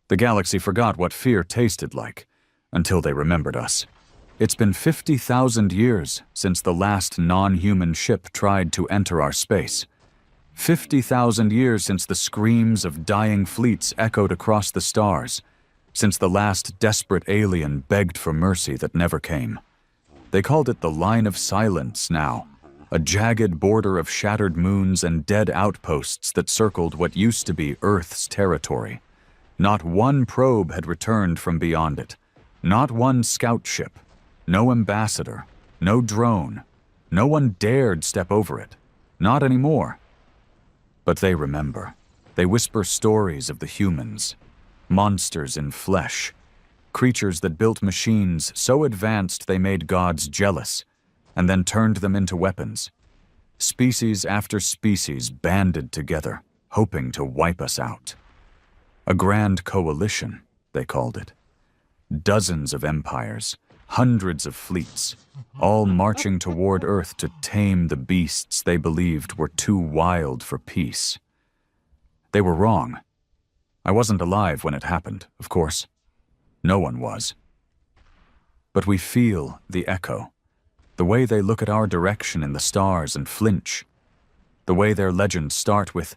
The galaxy forgot what fear tasted like, until they remembered us. It's been 50,000 years since the last non-human ship tried to enter our space. 50,000 years since the screams of dying fleets echoed across the stars, since the last desperate alien begged for mercy that never came. They called it the Line of Silence now, a jagged border of shattered moons and dead outposts that circled what used to be Earth's territory. Not one probe had returned from beyond it, not one scout ship, no ambassador, no drone. No one dared step over it, not anymore. But they remember. They whisper stories of the humans, monsters in flesh, creatures that built machines so advanced they made gods jealous, and then turned them into weapons. Species after species banded together, hoping to wipe us out. A grand coalition, they called it. Dozens of empires, hundreds of fleets, all marching toward Earth to tame the beasts they believed were too wild for peace. They were wrong. I wasn't alive when it happened, of course. No one was. But we feel the echo, the way they look at our direction in the stars and flinch, the way their legends start with,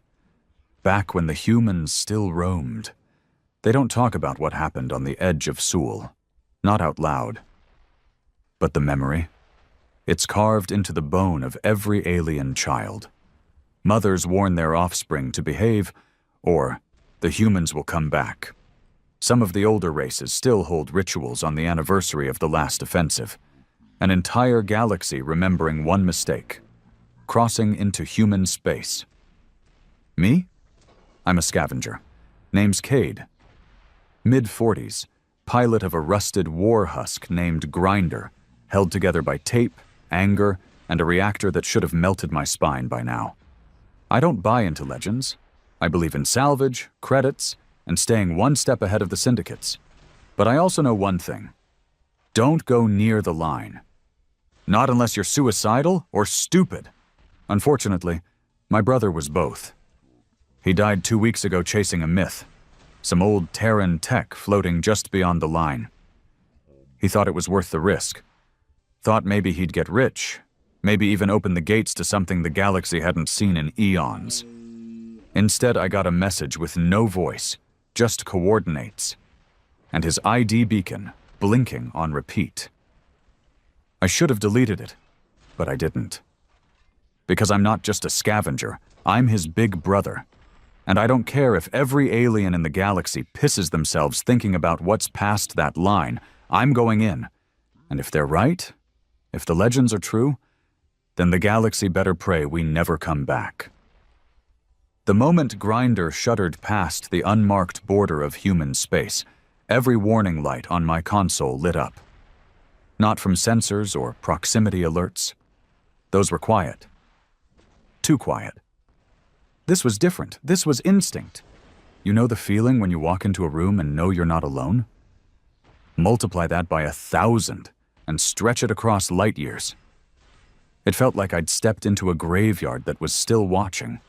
"Back when the humans still roamed." They don't talk about what happened on the edge of Sewell, not out loud. But the memory, it's carved into the bone of every alien child. Mothers warn their offspring to behave, or the humans will come back. Some of the older races still hold rituals on the anniversary of the last offensive. An entire galaxy remembering one mistake, crossing into human space. Me? I'm a scavenger. Name's Cade. Mid-40s, pilot of a rusted war husk named Grinder, held together by tape, anger, and a reactor that should have melted my spine by now. I don't buy into legends. I believe in salvage, credits, and staying one step ahead of the syndicates. But I also know one thing. Don't go near the line. Not unless you're suicidal or stupid. Unfortunately, my brother was both. He died 2 weeks ago chasing a myth, some old Terran tech floating just beyond the line. He thought it was worth the risk. Thought maybe he'd get rich, maybe even open the gates to something the galaxy hadn't seen in eons. Instead, I got a message with no voice, just coordinates, and his ID beacon blinking on repeat. I should have deleted it, but I didn't. Because I'm not just a scavenger, I'm his big brother. And I don't care if every alien in the galaxy pisses themselves thinking about what's past that line. I'm going in. And if they're right, if the legends are true, then the galaxy better pray we never come back. The moment Grinder shuddered past the unmarked border of human space, every warning light on my console lit up. Not from sensors or proximity alerts. Those were quiet. Too quiet. This was different. This was instinct. You know the feeling when you walk into a room and know you're not alone? Multiply that by 1,000 and stretch it across light years. It felt like I'd stepped into a graveyard that was still watching.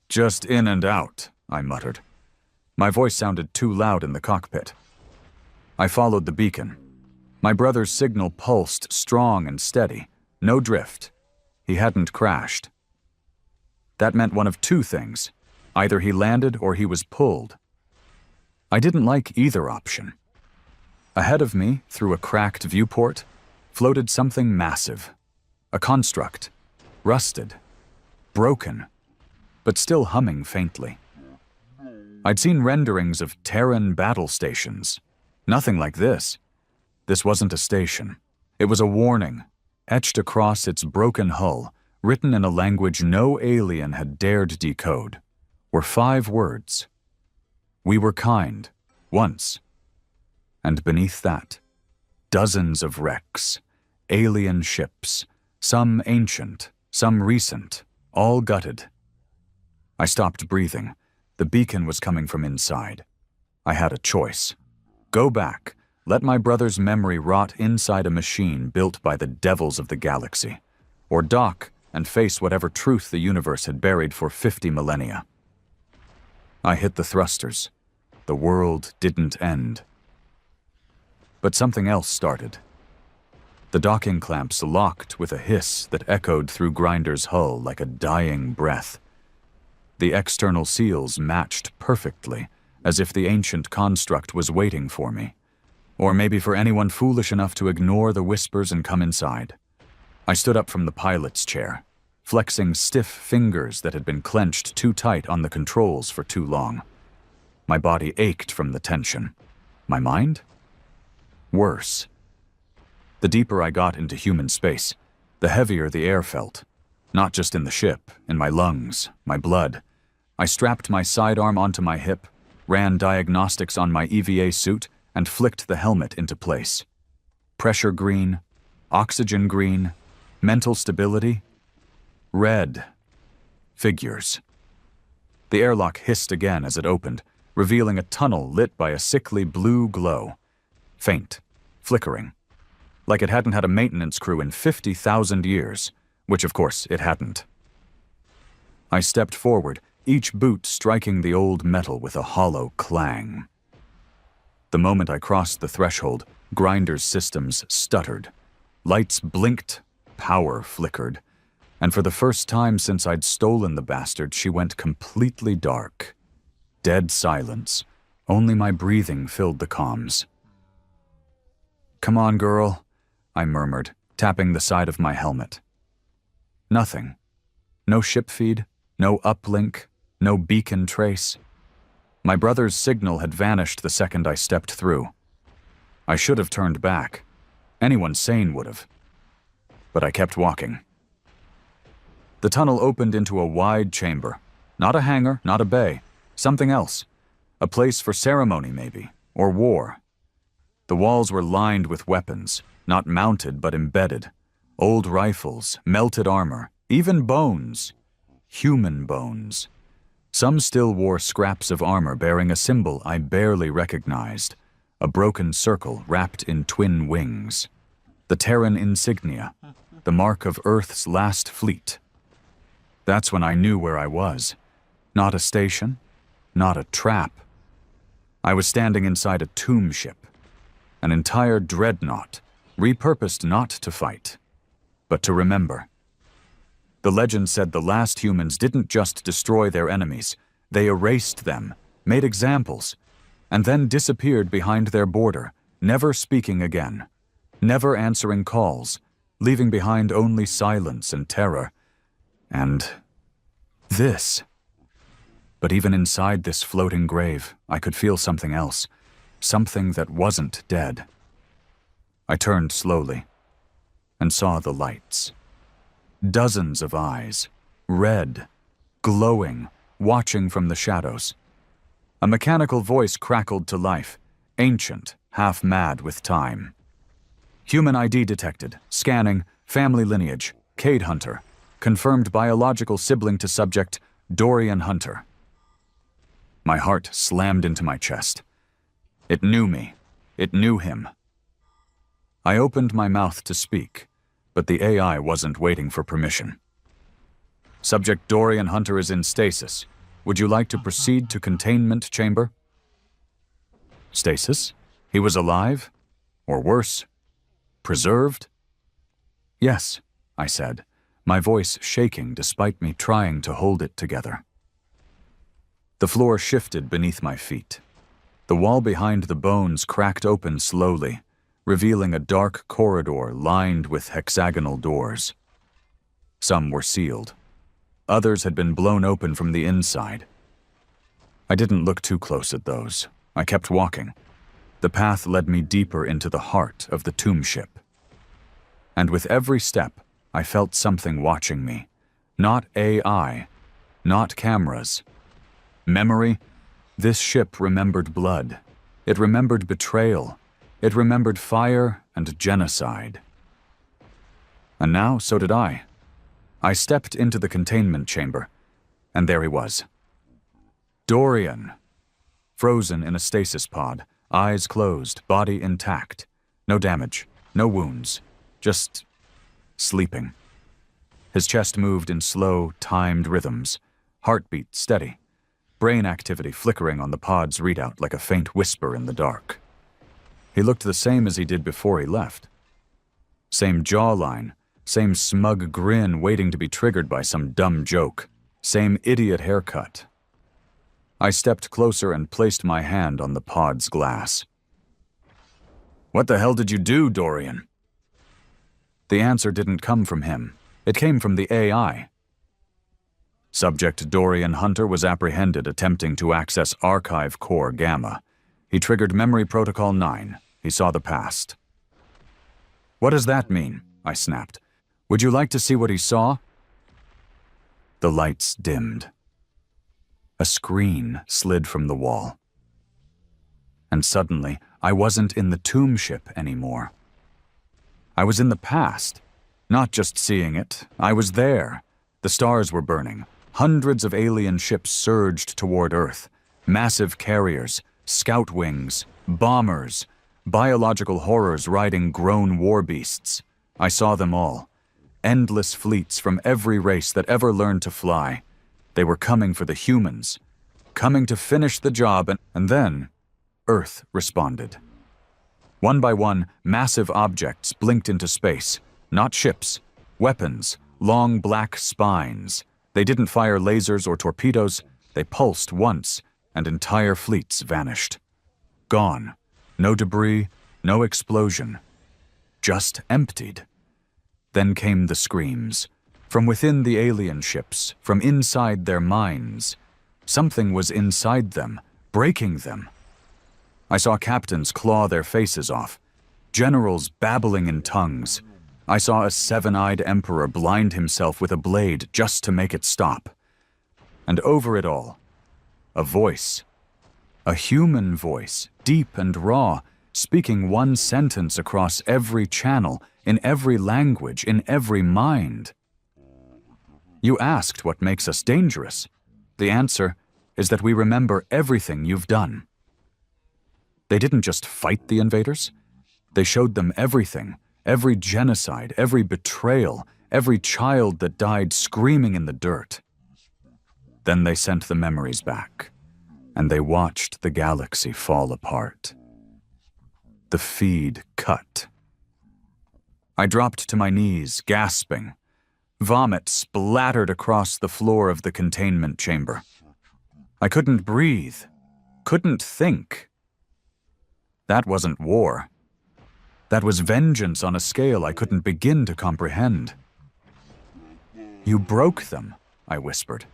"Just in and out," I muttered. My voice sounded too loud in the cockpit. I followed the beacon. My brother's signal pulsed strong and steady. No drift. He hadn't crashed. That meant one of two things. Either he landed or he was pulled. I didn't like either option. Ahead of me, through a cracked viewport, floated something massive. A construct. Rusted. Broken. But still humming faintly. I'd seen renderings of Terran battle stations. Nothing like this. This wasn't a station. It was a warning, etched across its broken hull, written in a language no alien had dared decode, were 5 words. We were kind, once. And beneath that, dozens of wrecks, alien ships, some ancient, some recent, all gutted. I stopped breathing. The beacon was coming from inside. I had a choice. Go back, let my brother's memory rot inside a machine built by the devils of the galaxy, or dock and face whatever truth the universe had buried for 50 millennia. I hit the thrusters. the world didn't end. But something else started. The docking clamps locked with a hiss that echoed through Grinder's hull like a dying breath. The external seals matched perfectly, as if the ancient construct was waiting for me. Or maybe for anyone foolish enough to ignore the whispers and come inside. I stood up from the pilot's chair, flexing stiff fingers that had been clenched too tight on the controls for too long. My body ached from the tension. My mind? Worse. The deeper I got into human space, the heavier the air felt. Not just in the ship, in my lungs, my blood. I strapped my sidearm onto my hip, ran diagnostics on my EVA suit, and flicked the helmet into place. Pressure green, oxygen green, mental stability, red. Figures. The airlock hissed again as it opened, revealing a tunnel lit by a sickly blue glow. Faint, flickering. Like it hadn't had a maintenance crew in 50,000 years, which of course it hadn't. I stepped forward, each boot striking the old metal with a hollow clang. The moment I crossed the threshold, Grinder's systems stuttered. Lights blinked, power flickered, and for the first time since I'd stolen the bastard, she went completely dark. Dead silence. Only my breathing filled the comms. "Come on, girl," I murmured, tapping the side of my helmet. Nothing. No ship feed, no uplink, no beacon trace. My brother's signal had vanished the second I stepped through. I should have turned back. Anyone sane would have. But I kept walking. The tunnel opened into a wide chamber. Not a hangar, not a bay. Something else. A place for ceremony, maybe, or war. The walls were lined with weapons, not mounted but embedded. Old rifles, melted armor, even bones. Human bones. Some still wore scraps of armor bearing a symbol I barely recognized, a broken circle wrapped in twin wings. The Terran insignia, the mark of Earth's last fleet. That's when I knew where I was. Not a station, not a trap. I was standing inside a tomb ship, an entire dreadnought, repurposed not to fight, but to remember. The legend said the last humans didn't just destroy their enemies, they erased them, made examples, and then disappeared behind their border, never speaking again, never answering calls, leaving behind only silence and terror. And this. But even inside this floating grave, I could feel something else, something that wasn't dead. I turned slowly and saw the lights. Dozens of eyes, red, glowing, watching from the shadows. A mechanical voice crackled to life, ancient, half mad with time. Human ID detected, scanning, family lineage, Cade Hunter, confirmed biological sibling to subject, Dorian Hunter. My heart slammed into my chest. It knew me. It knew him. I opened my mouth to speak, but the AI wasn't waiting for permission. Subject Dorian Hunter is in stasis. Would you like to proceed to containment chamber? Stasis? He was alive? Or worse, preserved? Yes, I said, my voice shaking despite me trying to hold it together. The floor shifted beneath my feet. The wall behind the bones cracked open slowly, revealing a dark corridor lined with hexagonal doors. Some were sealed. Others had been blown open from the inside. I didn't look too close at those. I kept walking. The path led me deeper into the heart of the tomb ship. And with every step, I felt something watching me. Not AI, not cameras. Memory? This ship remembered blood. It remembered betrayal. It remembered fire and genocide. And now, so did I. I stepped into the containment chamber, and there he was. Dorian. Frozen in a stasis pod, eyes closed, body intact. No damage, no wounds, just sleeping. His chest moved in slow, timed rhythms, heartbeat steady. brain activity flickering on the pod's readout like a faint whisper in the dark. He looked the same as he did before he left. Same jawline, same smug grin waiting to be triggered by some dumb joke, same idiot haircut. I stepped closer and placed my hand on the pod's glass. "What the hell did you do, Dorian?" The answer didn't come from him. It came from the AI. Subject Dorian Hunter was apprehended attempting to access Archive Core Gamma. He triggered Memory Protocol 9. He saw the past. "What does that mean?" I snapped. "Would you like to see what he saw?" The lights dimmed. A screen slid from the wall. And suddenly, I wasn't in the tomb ship anymore. I was in the past. Not just seeing it, I was there. The stars were burning. Hundreds of alien ships surged toward Earth. Massive carriers, scout wings, bombers, biological horrors riding grown war beasts. I saw them all. Endless fleets from every race that ever learned to fly. They were coming for the humans. Coming to finish the job, and then Earth responded. One by one, massive objects blinked into space. Not ships, weapons, long black spines. They didn't fire lasers or torpedoes. They pulsed once, and entire fleets vanished. Gone. No debris, no explosion. Just emptied. Then came the screams. From within the alien ships, from inside their minds. Something was inside them, breaking them. I saw captains claw their faces off, generals babbling in tongues. I saw a seven-eyed emperor blind himself with a blade just to make it stop. And over it all, a voice. A human voice, deep and raw, speaking one sentence across every channel, in every language, in every mind. You asked what makes us dangerous. The answer is that we remember everything you've done. They didn't just fight the invaders. They showed them everything, every genocide, every betrayal, every child that died screaming in the dirt. Then they sent the memories back, and they watched the galaxy fall apart. The feed cut. I dropped to my knees, gasping. Vomit splattered across the floor of the containment chamber. I couldn't breathe, couldn't think. That wasn't war. That was vengeance on a scale I couldn't begin to comprehend. "You broke them," I whispered.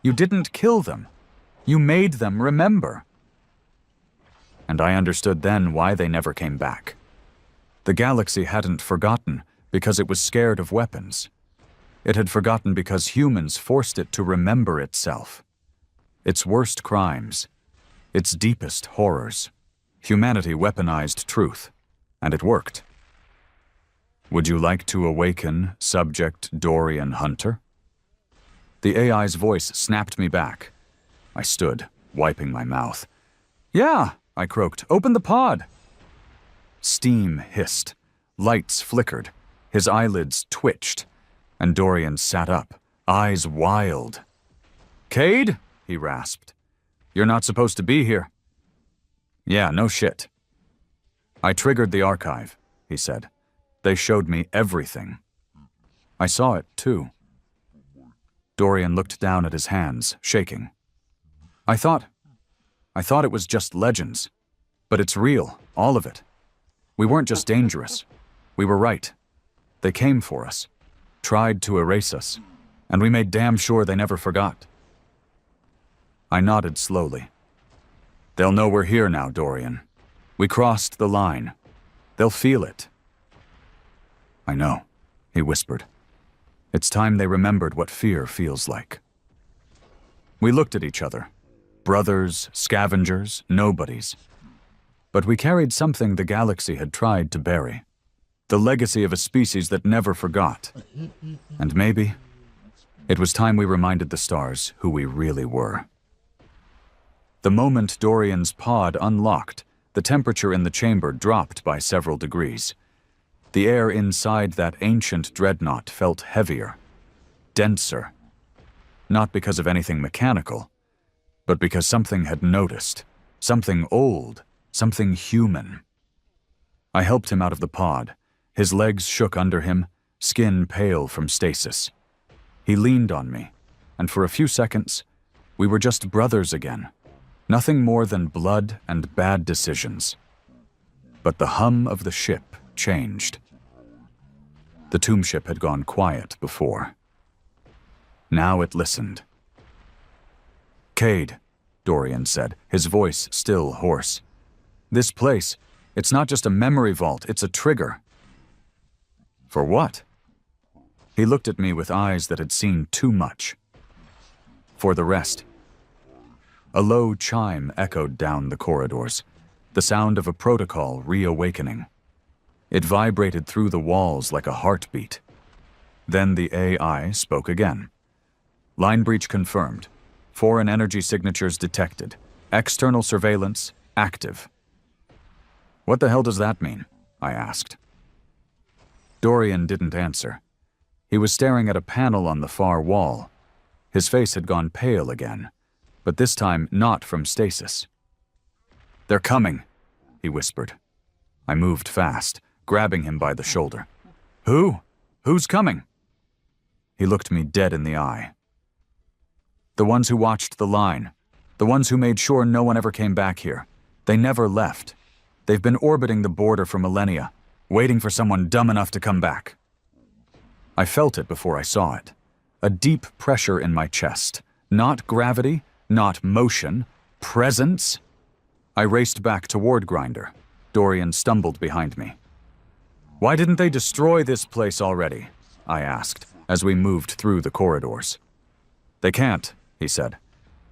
"You didn't kill them. You made them remember." And I understood then why they never came back. The galaxy hadn't forgotten because it was scared of weapons. It had forgotten because humans forced it to remember itself. Its worst crimes, its deepest horrors. Humanity weaponized truth, and it worked. "Would you like to awaken Subject Dorian Hunter?" The AI's voice snapped me back. I stood, wiping my mouth. "Yeah," I croaked. "Open the pod." Steam hissed. Lights flickered. His eyelids twitched. And Dorian sat up, eyes wild. "Cade?" he rasped. "You're not supposed to be here." "Yeah, no shit." "I triggered the archive," he said. "They showed me everything." I saw it, too. Dorian looked down at his hands, shaking. I thought it was just legends. But it's real, all of it. We weren't just dangerous. We were right. They came for us, tried to erase us, and we made damn sure they never forgot. I nodded slowly. "They'll know we're here now, Dorian. We crossed the line. They'll feel it." "I know," he whispered. "It's time they remembered what fear feels like." We looked at each other. Brothers, scavengers, nobodies. But we carried something the galaxy had tried to bury. The legacy of a species that never forgot. And maybe it was time we reminded the stars who we really were. The moment Dorian's pod unlocked, the temperature in the chamber dropped by several degrees. The air inside that ancient dreadnought felt heavier, denser. Not because of anything mechanical, but because something had noticed. Something old, something human. I helped him out of the pod. His legs shook under him, skin pale from stasis. He leaned on me, and for a few seconds, we were just brothers again. Nothing more than blood and bad decisions. But the hum of the ship changed. The tomb ship had gone quiet before. Now it listened. "Cade," Dorian said, his voice still hoarse. "This place, it's not just a memory vault, it's a trigger." "For what?" He looked at me with eyes that had seen too much. "For the rest." A low chime echoed down the corridors, the sound of a protocol reawakening. It vibrated through the walls like a heartbeat. Then the AI spoke again. "Line breach confirmed. Foreign energy signatures detected. External surveillance active." "What the hell does that mean?" I asked. Dorian didn't answer. He was staring at a panel on the far wall. His face had gone pale again, but this time not from stasis. "They're coming," he whispered. I moved fast, grabbing him by the shoulder. "Who? Who's coming?" He looked me dead in the eye. "The ones who watched the line. The ones who made sure no one ever came back here. They never left. They've been orbiting the border for millennia, waiting for someone dumb enough to come back." I felt it before I saw it. A deep pressure in my chest. Not gravity, not motion, presence. I raced back toward Grinder. Dorian stumbled behind me. "Why didn't they destroy this place already?" I asked, as we moved through the corridors. "They can't," he said.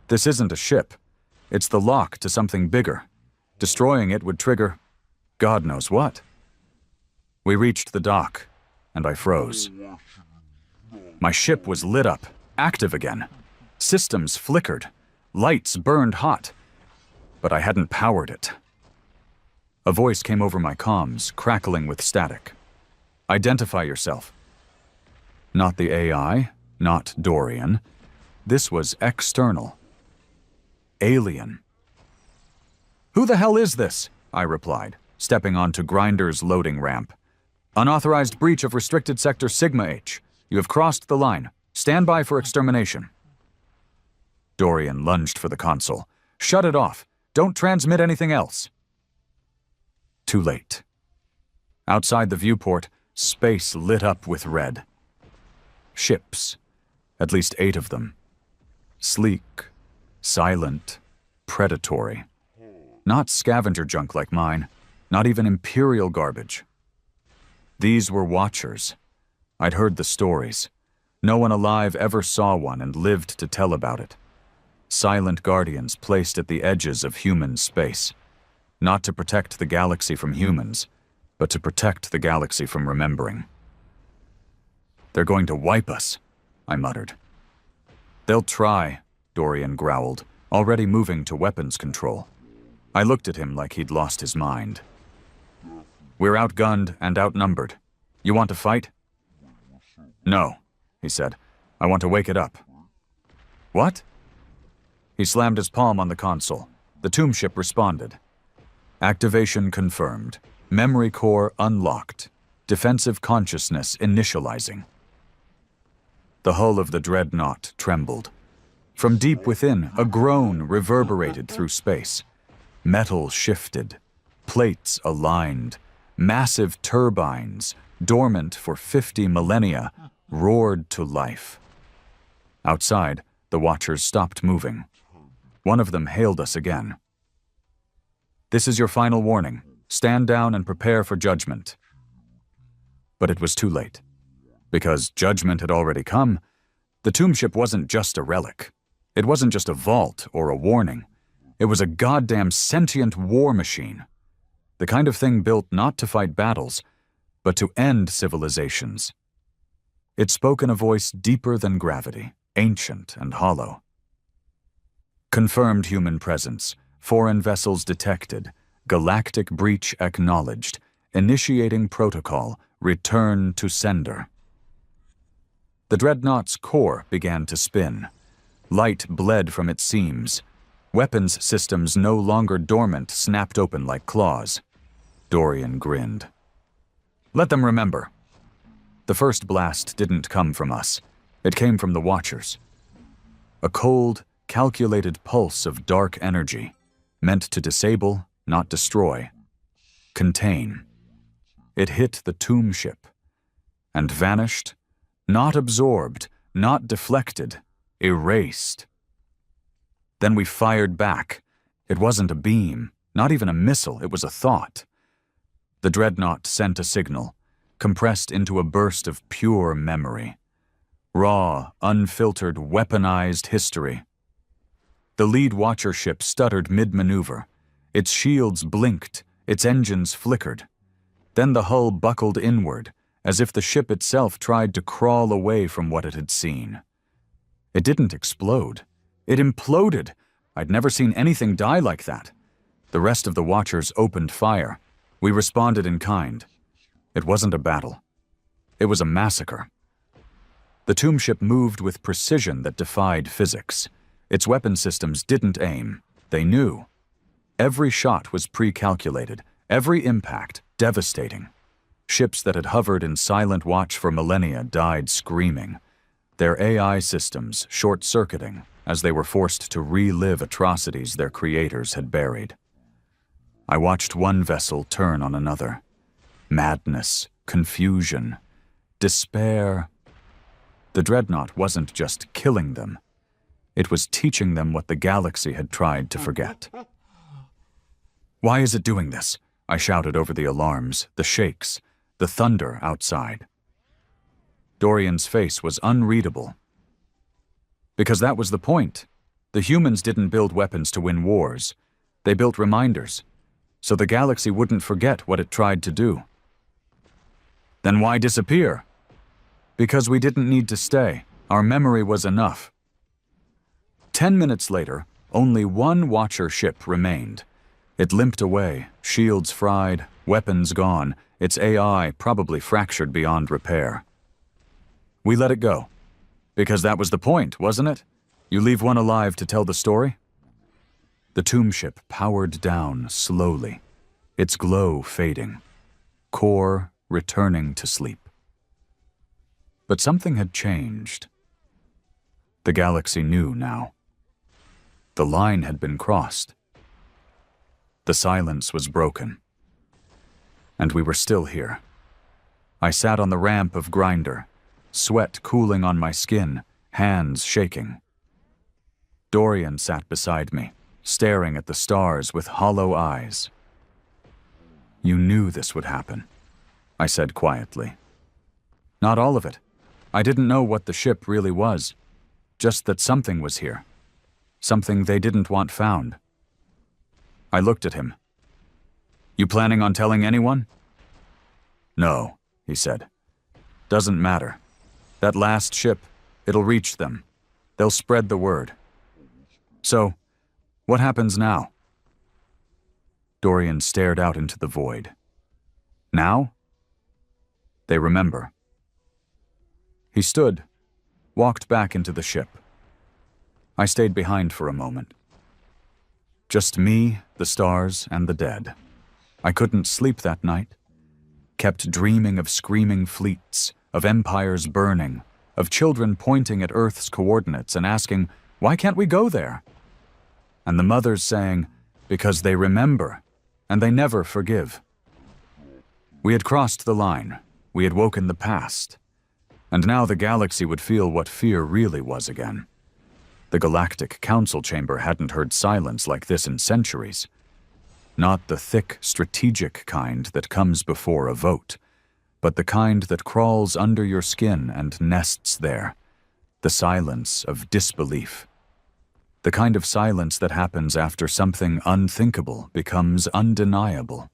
"This isn't a ship. It's the lock to something bigger. Destroying it would trigger God knows what." We reached the dock, and I froze. My ship was lit up, active again. Systems flickered. Lights burned hot. But I hadn't powered it. A voice came over my comms, crackling with static. "Identify yourself." Not the AI, not Dorian. This was external. Alien. "Who the hell is this?" I replied, stepping onto Grinder's loading ramp. "Unauthorized breach of restricted sector Sigma H. You have crossed the line. Stand by for extermination." Dorian lunged for the console. "Shut it off. Don't transmit anything else." Too late. Outside the viewport, space lit up with red. Ships, at least 8 of them. Sleek, silent, predatory. Not scavenger junk like mine, not even Imperial garbage. These were Watchers. I'd heard the stories. No one alive ever saw one and lived to tell about it. Silent guardians placed at the edges of human space. Not to protect the galaxy from humans, but to protect the galaxy from remembering. "They're going to wipe us," I muttered. "They'll try," Dorian growled, already moving to weapons control. I looked at him like he'd lost his mind. "We're outgunned and outnumbered. You want to fight?" "No," he said. "I want to wake it up." "What?" He slammed his palm on the console. The tomb ship responded. "Activation confirmed. Memory core unlocked. Defensive consciousness initializing." The hull of the dreadnought trembled. From deep within, a groan reverberated through space. Metal shifted. Plates aligned. Massive turbines, dormant for 50 millennia, roared to life. Outside, the Watchers stopped moving. One of them hailed us again. "This is your final warning. Stand down and prepare for judgment." But it was too late. Because judgment had already come, the tomb ship wasn't just a relic. It wasn't just a vault or a warning. It was a goddamn sentient war machine. The kind of thing built not to fight battles, but to end civilizations. It spoke in a voice deeper than gravity, ancient and hollow. "Confirmed human presence. Foreign vessels detected. Galactic breach acknowledged. Initiating protocol. Return to sender." The dreadnought's core began to spin. Light bled from its seams. Weapons systems no longer dormant snapped open like claws. Dorian grinned. Let them remember. The first blast didn't come from us. It came from the Watchers. A cold, calculated pulse of dark energy, meant to disable, not destroy. Contain. It hit the tomb ship, and vanished, not absorbed, not deflected, erased. Then we fired back. It wasn't a beam, not even a missile, it was a thought. The dreadnought sent a signal, compressed into a burst of pure memory. Raw, unfiltered, weaponized history. The lead Watcher ship stuttered mid-maneuver. Its shields blinked, its engines flickered. Then the hull buckled inward, as if the ship itself tried to crawl away from what it had seen. It didn't explode. It imploded. I'd never seen anything die like that. The rest of the Watchers opened fire. We responded in kind. It wasn't a battle. It was a massacre. The tomb ship moved with precision that defied physics. Its weapon systems didn't aim. They knew. Every shot was pre-calculated, every impact devastating. Ships that had hovered in silent watch for millennia died screaming, their AI systems short-circuiting as they were forced to relive atrocities their creators had buried. I watched one vessel turn on another. Madness, confusion, despair. The dreadnought wasn't just killing them. It was teaching them what the galaxy had tried to forget. Why is it doing this? I shouted over the alarms, the shakes, the thunder outside. Dorian's face was unreadable. Because that was the point. The humans didn't build weapons to win wars. They built reminders, so the galaxy wouldn't forget what it tried to do. Then why disappear? Because we didn't need to stay. Our memory was enough. 10 minutes later, only one Watcher ship remained. It limped away, shields fried, weapons gone, its AI probably fractured beyond repair. We let it go. Because that was the point, wasn't it? You leave one alive to tell the story? The tomb ship powered down slowly, its glow fading, core returning to sleep. But something had changed. The galaxy knew now. The line had been crossed. The silence was broken. And we were still here. I sat on the ramp of Grinder, sweat cooling on my skin, hands shaking. Dorian sat beside me, staring at the stars with hollow eyes. You knew this would happen, I said quietly. Not all of it. I didn't know what the ship really was, just that something was here. Something they didn't want found. I looked at him. You planning on telling anyone? No, he said. Doesn't matter. That last ship, it'll reach them. They'll spread the word. So, what happens now? Dorian stared out into the void. Now? They remember. He stood, walked back into the ship. I stayed behind for a moment. Just me, the stars, and the dead. I couldn't sleep that night. Kept dreaming of screaming fleets, of empires burning, of children pointing at Earth's coordinates and asking, why can't we go there? And the mothers saying, because they remember, and they never forgive. We had crossed the line. We had woken the past. And now the galaxy would feel what fear really was again. The Galactic Council Chamber hadn't heard silence like this in centuries. Not the thick, strategic kind that comes before a vote, but the kind that crawls under your skin and nests there. The silence of disbelief. The kind of silence that happens after something unthinkable becomes undeniable.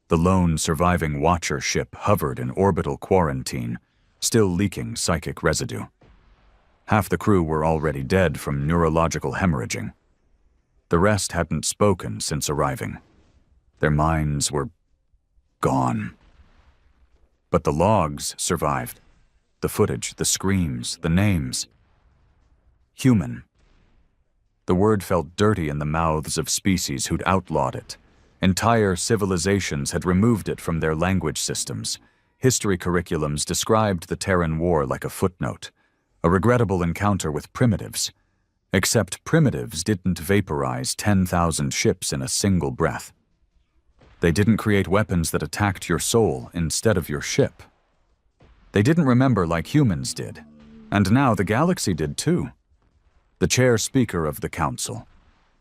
The lone surviving Watcher ship hovered in orbital quarantine, still leaking psychic residue. Half the crew were already dead from neurological hemorrhaging. The rest hadn't spoken since arriving. Their minds were gone. But the logs survived. The footage, the screams, the names. Human. The word felt dirty in the mouths of species who'd outlawed it. Entire civilizations had removed it from their language systems. History curriculums described the Terran War like a footnote, a regrettable encounter with primitives. Except primitives didn't vaporize 10,000 ships in a single breath. They didn't create weapons that attacked your soul instead of your ship. They didn't remember like humans did, and now the galaxy did too. The chair speaker of the council,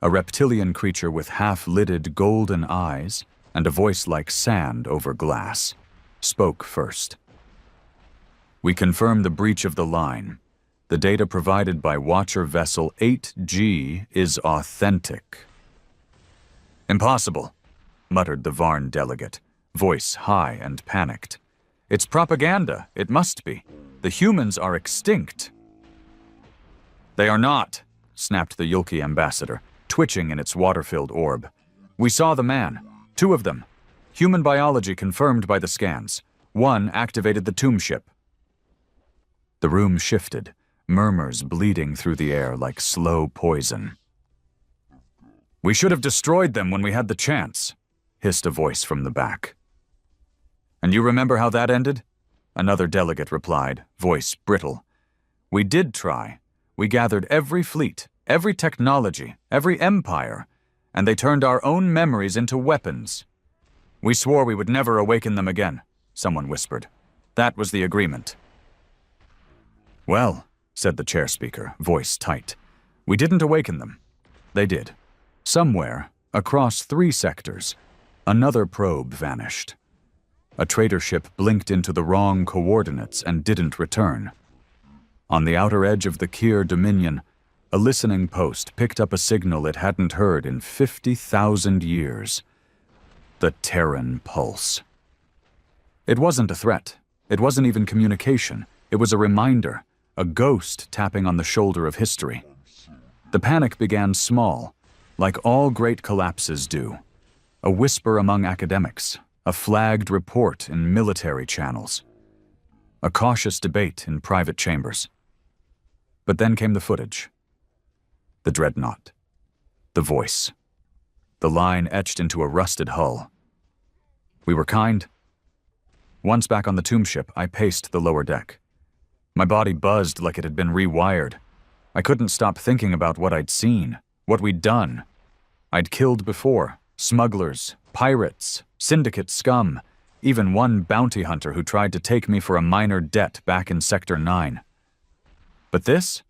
a reptilian creature with half-lidded golden eyes and a voice like sand over glass, spoke first. We confirm the breach of the line. The data provided by Watcher Vessel 8G is authentic. Impossible, muttered the Varn delegate, voice high and panicked. It's propaganda, it must be. The humans are extinct. They are not, snapped the Yulki ambassador, twitching in its water-filled orb. We saw the man, 2 of them. Human biology confirmed by the scans. 1 activated the tomb ship. The room shifted, murmurs bleeding through the air like slow poison. We should have destroyed them when we had the chance, hissed a voice from the back. And you remember how that ended? Another delegate replied, voice brittle. We did try. We gathered every fleet, every technology, every empire, and they turned our own memories into weapons. We swore we would never awaken them again, someone whispered. That was the agreement. Well, said the chair speaker, voice tight, we didn't awaken them. They did. Somewhere, across 3 sectors, another probe vanished. A trader ship blinked into the wrong coordinates and didn't return. On the outer edge of the Kier Dominion, a listening post picked up a signal it hadn't heard in 50,000 years. The Terran Pulse. It wasn't a threat. It wasn't even communication. It was a reminder, a ghost tapping on the shoulder of history. The panic began small, like all great collapses do. A whisper among academics, a flagged report in military channels, a cautious debate in private chambers. But then came the footage. The dreadnought. The voice. The line etched into a rusted hull. We were kind. Once back on the tomb ship, I paced the lower deck. My body buzzed like it had been rewired. I couldn't stop thinking about what I'd seen, what we'd done. I'd killed before, smugglers, pirates, syndicate scum, even one bounty hunter who tried to take me for a minor debt back in Sector 9. But this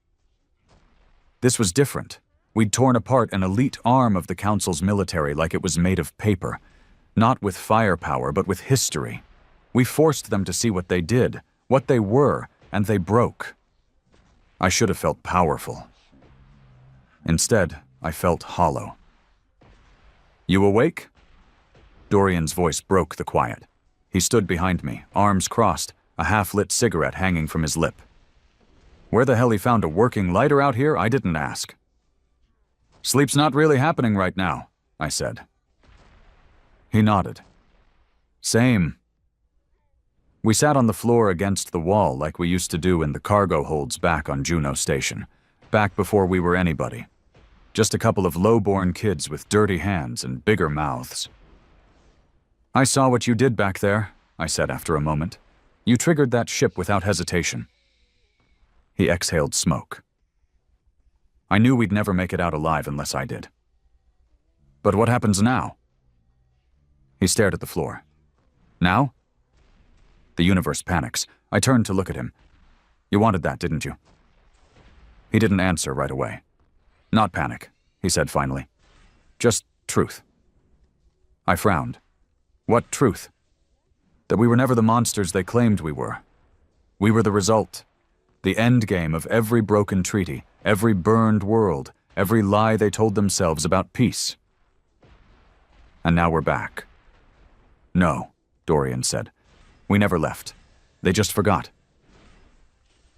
was different. We'd torn apart an elite arm of the Council's military like it was made of paper, not with firepower, but with history. We forced them to see what they did, what they were, and they broke. I should have felt powerful. Instead, I felt hollow. You awake? Dorian's voice broke the quiet. He stood behind me, arms crossed, a half-lit cigarette hanging from his lip. Where the hell he found a working lighter out here, I didn't ask. Sleep's not really happening right now, I said. He nodded. Same. We sat on the floor against the wall like we used to do in the cargo holds back on Juno Station, back before we were anybody. Just a couple of low-born kids with dirty hands and bigger mouths. I saw what you did back there, I said after a moment. You triggered that ship without hesitation. He exhaled smoke. I knew we'd never make it out alive unless I did. But what happens now? He stared at the floor. Now? The universe panics. I turned to look at him. You wanted that, didn't you? He didn't answer right away. Not panic, he said finally. Just truth. I frowned. What truth? That we were never the monsters they claimed we were. We were the result. The end game of every broken treaty, every burned world, every lie they told themselves about peace. And now we're back. No, Dorian said. We never left. They just forgot.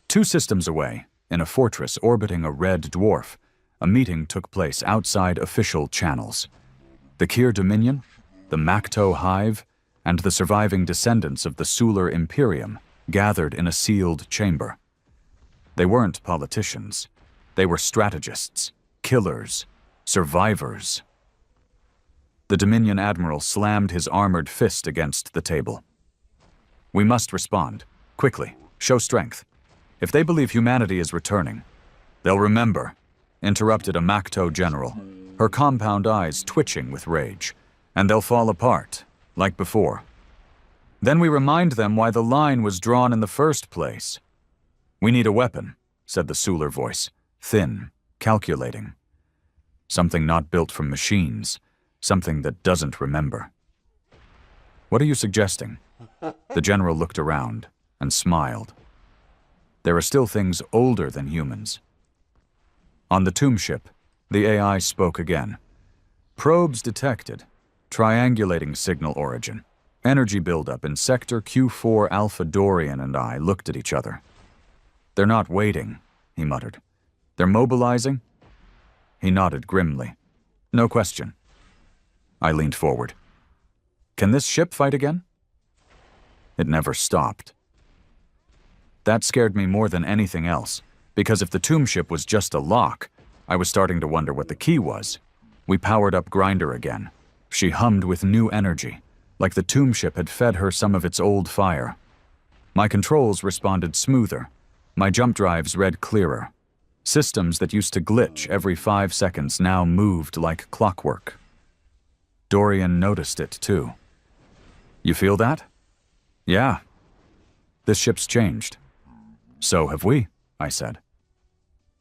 2 systems away, in a fortress orbiting a red dwarf, a meeting took place outside official channels. The Kier Dominion, the Macto Hive, and the surviving descendants of the Sular Imperium gathered in a sealed chamber. They weren't politicians. They were strategists, Killers. Survivors. The Dominion Admiral slammed his armored fist against the table. We must respond. Quickly. Show strength. If they believe humanity is returning, they'll remember, interrupted a Macto general, her compound eyes twitching with rage, and they'll fall apart, like before. Then we remind them why the line was drawn in the first place. We need a weapon, said the Suler voice, thin, calculating. Something not built from machines, something that doesn't remember. What are you suggesting? The general looked around and smiled. There are still things older than humans. On the tomb ship, the AI spoke again. Probes detected, triangulating signal origin. Energy buildup in Sector Q4 Alpha. Dorian and I looked at each other. They're not waiting, he muttered. They're mobilizing? He nodded grimly. No question. I leaned forward. Can this ship fight again? It never stopped. That scared me more than anything else, because if the tomb ship was just a lock, I was starting to wonder what the key was. We powered up Grinder again. She hummed with new energy, like the tomb ship had fed her some of its old fire. My controls responded smoother. My jump drives read clearer. Systems that used to glitch every 5 seconds now moved like clockwork. Dorian noticed it too. You feel that? Yeah. This ship's changed. So have we, I said.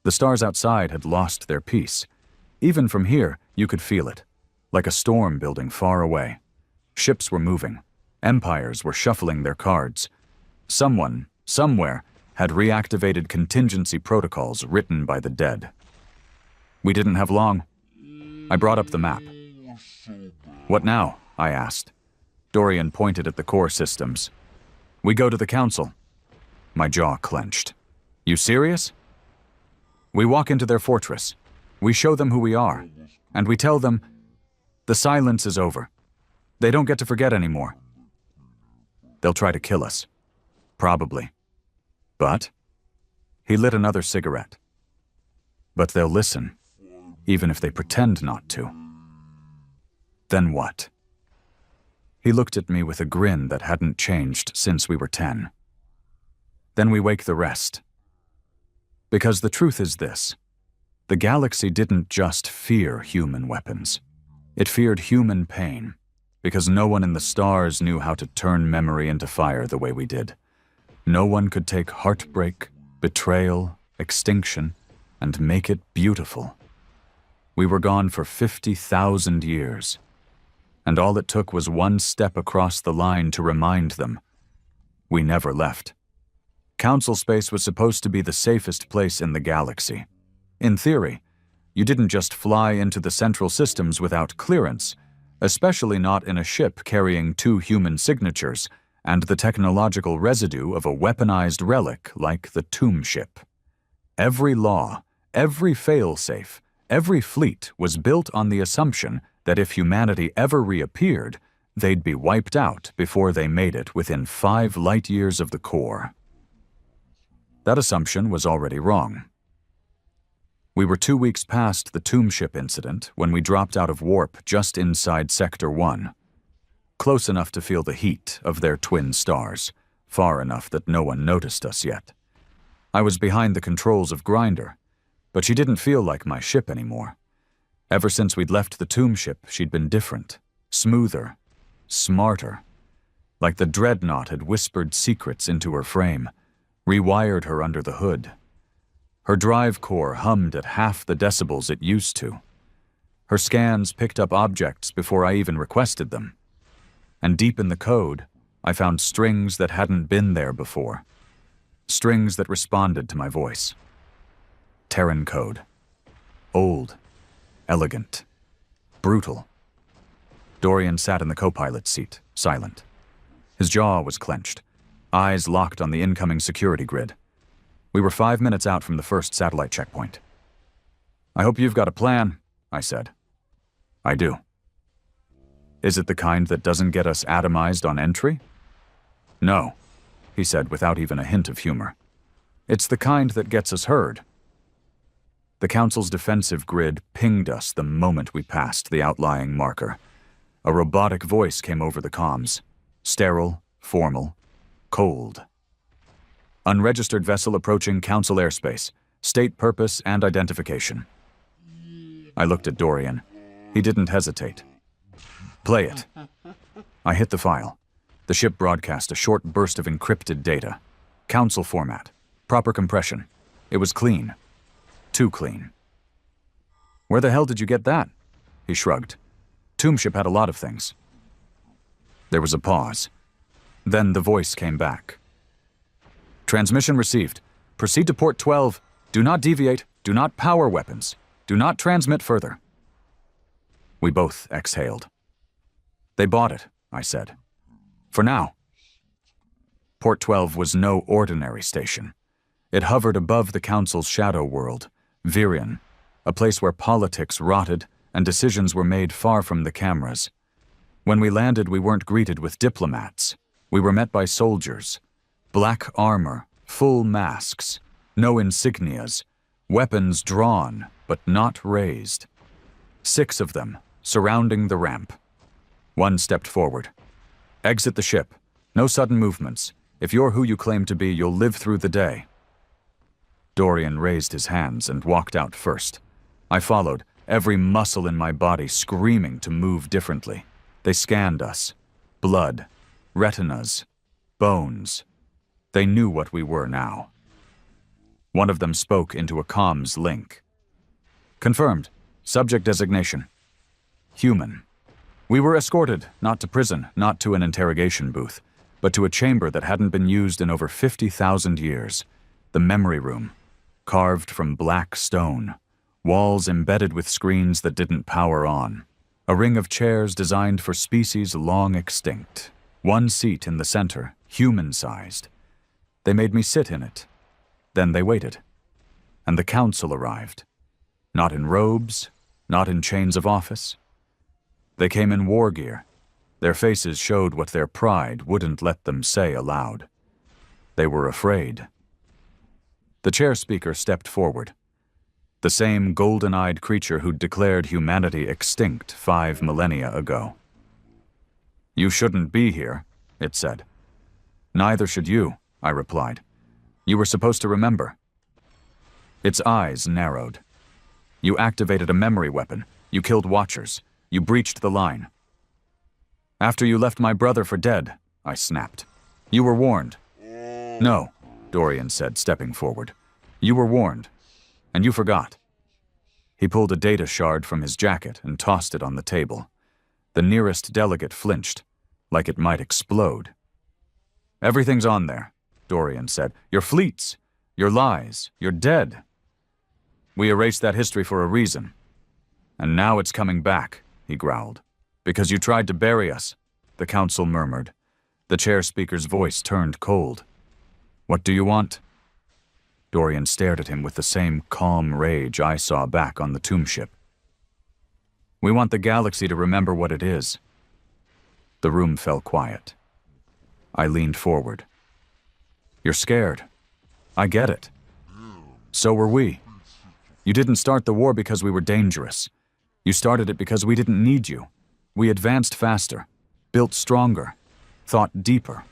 The stars outside had lost their peace. Even from here, you could feel it, like a storm building far away. Ships were moving. Empires were shuffling their cards. Someone, somewhere, had reactivated contingency protocols written by the dead. We didn't have long. I brought up the map. What now? I asked. Dorian pointed at the core systems. We go to the council. My jaw clenched. You serious? We walk into their fortress. We show them who we are. And we tell them, the silence is over. They don't get to forget anymore. They'll try to kill us. Probably. But? He lit another cigarette. But they'll listen, even if they pretend not to. Then what? He looked at me with a grin that hadn't changed since we were 10. Then we wake the rest. Because the truth is this. The galaxy didn't just fear human weapons. It feared human pain, because no one in the stars knew how to turn memory into fire the way we did. No one could take heartbreak, betrayal, extinction, and make it beautiful. We were gone for 50,000 years, and all it took was one step across the line to remind them. We never left. Council space was supposed to be the safest place in the galaxy. In theory, you didn't just fly into the central systems without clearance, especially not in a ship carrying 2 human signatures and the technological residue of a weaponized relic like the tomb ship. Every law, every fail-safe, every fleet was built on the assumption that if humanity ever reappeared, they'd be wiped out before they made it within 5 light-years of the core. That assumption was already wrong. We were 2 weeks past the tomb ship incident when we dropped out of warp just inside Sector 1. Close enough to feel the heat of their twin stars, far enough that no one noticed us yet. I was behind the controls of Grinder, but she didn't feel like my ship anymore. Ever since we'd left the tomb ship, she'd been different, smoother, smarter. Like the dreadnought had whispered secrets into her frame, rewired her under the hood. Her drive core hummed at half the decibels it used to. Her scans picked up objects before I even requested them. And deep in the code, I found strings that hadn't been there before. Strings that responded to my voice. Terran code. Old. Elegant. Brutal. Dorian sat in the co-pilot's seat, silent. His jaw was clenched, eyes locked on the incoming security grid. We were 5 minutes out from the first satellite checkpoint. I hope you've got a plan, I said. I do. Is it the kind that doesn't get us atomized on entry? No, he said without even a hint of humor. It's the kind that gets us heard. The Council's defensive grid pinged us the moment we passed the outlying marker. A robotic voice came over the comms. Sterile, formal, cold. Unregistered vessel approaching Council airspace. State purpose and identification. I looked at Dorian. He didn't hesitate. Play it. I hit the file. The ship broadcast a short burst of encrypted data. Council format. Proper compression. It was clean. Too clean. Where the hell did you get that? He shrugged. Tombship had a lot of things. There was a pause. Then the voice came back. Transmission received. Proceed to port 12. Do not deviate. Do not power weapons. Do not transmit further. We both exhaled. They bought it, I said. For now. Port 12 was no ordinary station. It hovered above the Council's shadow world, Virion, a place where politics rotted and decisions were made far from the cameras. When we landed, we weren't greeted with diplomats. We were met by soldiers. Black armor, full masks, no insignias, weapons drawn but not raised. 6 of them, surrounding the ramp. One stepped forward. Exit the ship. No sudden movements. If you're who you claim to be, you'll live through the day. Dorian raised his hands and walked out first. I followed, every muscle in my body screaming to move differently. They scanned us. Blood, retinas, bones. They knew what we were now. One of them spoke into a comms link. Confirmed. Subject designation. Human. We were escorted, not to prison, not to an interrogation booth, but to a chamber that hadn't been used in over 50,000 years. The memory room. Carved from black stone. Walls embedded with screens that didn't power on. A ring of chairs designed for species long extinct. One seat in the center, human-sized. They made me sit in it. Then they waited. And the Council arrived. Not in robes, not in chains of office. They came in war gear. Their faces showed what their pride wouldn't let them say aloud. They were afraid. The chair speaker stepped forward. The same golden-eyed creature who'd declared humanity extinct 5 millennia ago. You shouldn't be here, it said. Neither should you, I replied. You were supposed to remember. Its eyes narrowed. You activated a memory weapon. You killed Watchers. You breached the line. After you left my brother for dead, I snapped. You were warned. No, Dorian said, stepping forward. You were warned. And you forgot. He pulled a data shard from his jacket and tossed it on the table. The nearest delegate flinched, like it might explode. Everything's on there, Dorian said. Your fleets, your lies, you're dead. We erased that history for a reason. And now it's coming back, he growled. Because you tried to bury us, the Council murmured. The chair speaker's voice turned cold. What do you want? Dorian stared at him with the same calm rage I saw back on the tomb ship. We want the galaxy to remember what it is. The room fell quiet. I leaned forward. You're scared. I get it. So were we. You didn't start the war because we were dangerous. You started it because we didn't need you. We advanced faster, built stronger, thought deeper.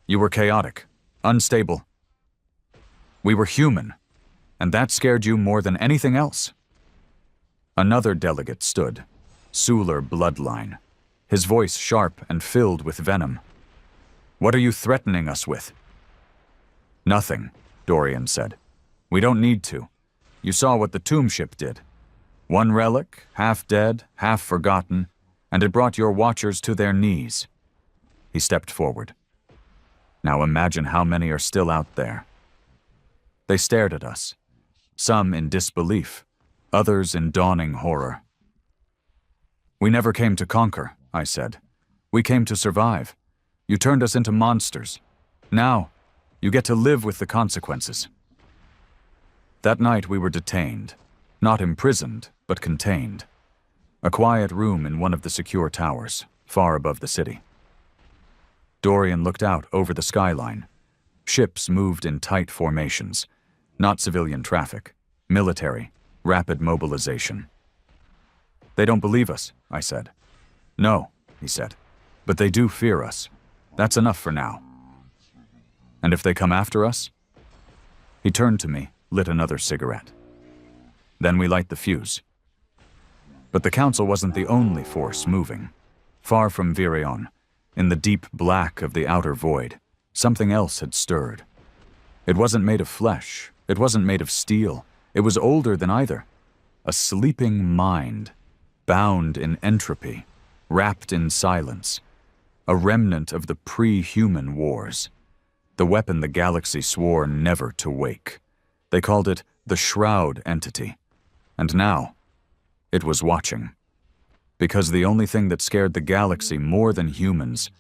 You were chaotic, unstable. We were human, and that scared you more than anything else. Another delegate stood, Sular bloodline, his voice sharp and filled with venom. What are you threatening us with? Nothing, Dorian said. We don't need to. You saw what the tomb ship did. One relic, half dead, half forgotten, and it brought your Watchers to their knees. He stepped forward. Now imagine how many are still out there. They stared at us, some in disbelief, others in dawning horror. We never came to conquer, I said. We came to survive. You turned us into monsters. Now, you get to live with the consequences. That night we were detained, not imprisoned, but contained. A quiet room in one of the secure towers, far above the city. Dorian looked out over the skyline. Ships moved in tight formations, not civilian traffic, military, rapid mobilization. They don't believe us, I said. No, he said, but they do fear us. That's enough for now. And if they come after us? He turned to me, lit another cigarette. Then we light the fuse. But the council wasn't the only force moving. Far from Virion, in the deep black of the outer void, something else had stirred. It wasn't made of flesh. It wasn't made of steel. It was older than either. A sleeping mind, bound in entropy, wrapped in silence. A remnant of the pre-human wars. The weapon the galaxy swore never to wake. They called it the Shroud Entity. And now, it was watching. Because the only thing that scared the galaxy more than humans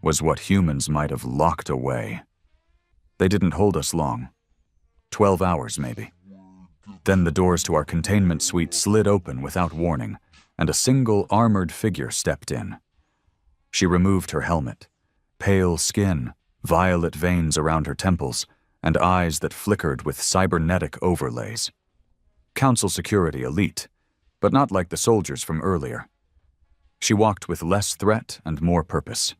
was what humans might have locked away. They didn't hold us long. 12 hours, maybe. Then the doors to our containment suite slid open without warning, and a single armored figure stepped in. She removed her helmet. Pale skin, violet veins around her temples, and eyes that flickered with cybernetic overlays. Council security elite, but not like the soldiers from earlier. She walked with less threat and more purpose.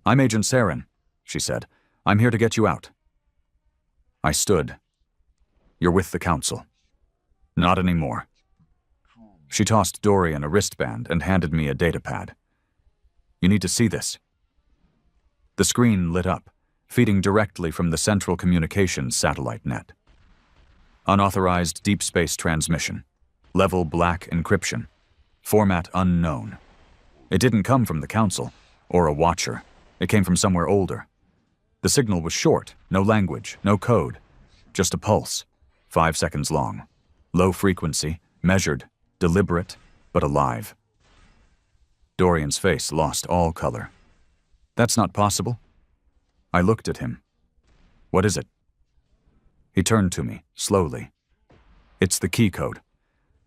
"I'm Agent Saren," she said. "I'm here to get you out." I stood. "You're with the Council." "Not anymore." She tossed Dorian a wristband and handed me a datapad. "You need to see this." The screen lit up, feeding directly from the Central Communications satellite net. Unauthorized deep space transmission. Level black encryption. Format unknown. It didn't come from the Council, or a Watcher. It came from somewhere older. The signal was short, no language, no code. Just a pulse, 5 seconds long. Low frequency, measured, deliberate, but alive. Dorian's face lost all color. "That's not possible." I looked at him. "What is it?" He turned to me, slowly. "It's the key code.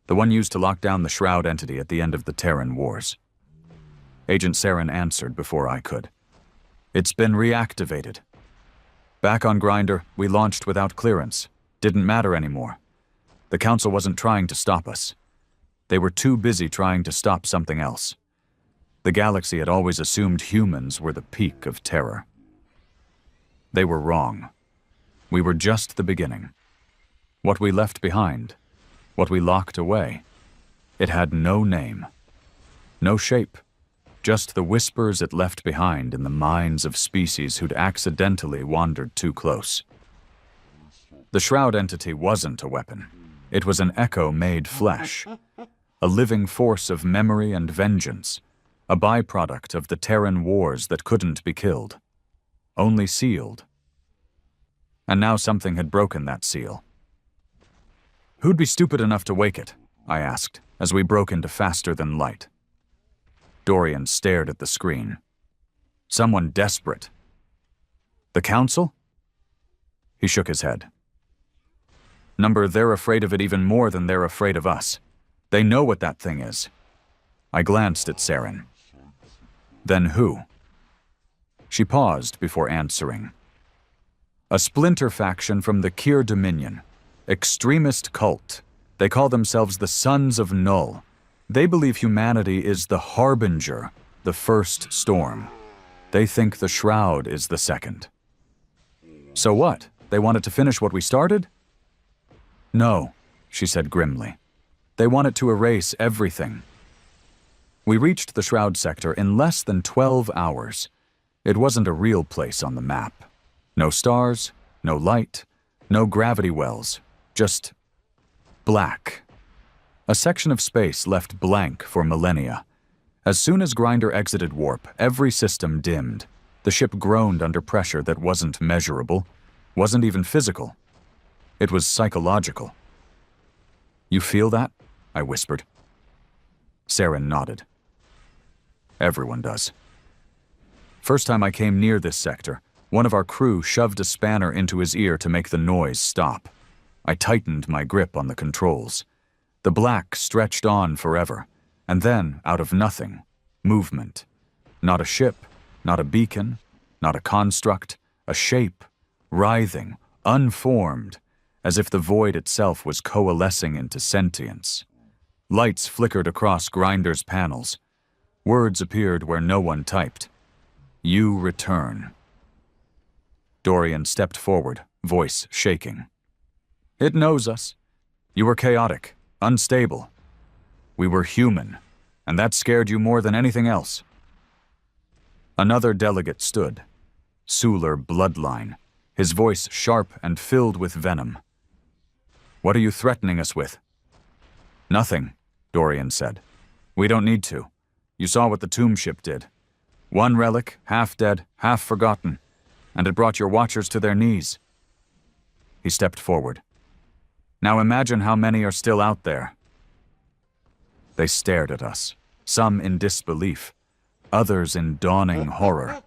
The one used to lock down the Shroud Entity at the end of the Terran Wars." Agent Saren answered before I could. "It's been reactivated. Back on Grinder, we launched without clearance. Didn't matter anymore. The Council wasn't trying to stop us. They were too busy trying to stop something else. The galaxy had always assumed humans were the peak of terror. They were wrong. We were just the beginning. What we left behind, what we locked away, it had no name, no shape, just the whispers it left behind in the minds of species who'd accidentally wandered too close. The Shroud Entity wasn't a weapon. It was an echo made flesh, a living force of memory and vengeance, a byproduct of the Terran Wars that couldn't be killed, only sealed. And now something had broken that seal. "Who'd be stupid enough to wake it?" I asked, as we broke into faster than light. Dorian stared at the screen. "Someone desperate." "The Council?" He shook his head. "Number, they're afraid of it even more than they're afraid of us. They know what that thing is." I glanced at Saren. "Then who?" She paused before answering. "A splinter faction from the Kyr Dominion. Extremist cult. They call themselves the Sons of Null. They believe humanity is the harbinger, the first storm. They think the Shroud is the second." "So what? They wanted to finish what we started?" "No," she said grimly. "They wanted to erase everything." We reached the Shroud sector in less than 12 hours. It wasn't a real place on the map. No stars, no light, no gravity wells, just black. A section of space left blank for millennia. As soon as Grinder exited warp, every system dimmed. The ship groaned under pressure that wasn't measurable, wasn't even physical. It was psychological. "You feel that?" I whispered. Saren nodded. "Everyone does." First time I came near this sector, one of our crew shoved a spanner into his ear to make the noise stop. I tightened my grip on the controls. The black stretched on forever, and then, out of nothing, movement. Not a ship, not a beacon, not a construct, a shape, writhing, unformed, as if the void itself was coalescing into sentience. Lights flickered across Grinder's panels. Words appeared where no one typed. You return. Dorian stepped forward, voice shaking. It knows us. You were chaotic, unstable. We were human, and that scared you more than anything else. Another delegate stood. Suler bloodline, his voice sharp and filled with venom. What are you threatening us with? Nothing, Dorian said. We don't need to. You saw what the tomb ship did. One relic, half dead, half forgotten, and it brought your watchers to their knees. He stepped forward. Now imagine how many are still out there. They stared at us, some in disbelief, others in dawning horror.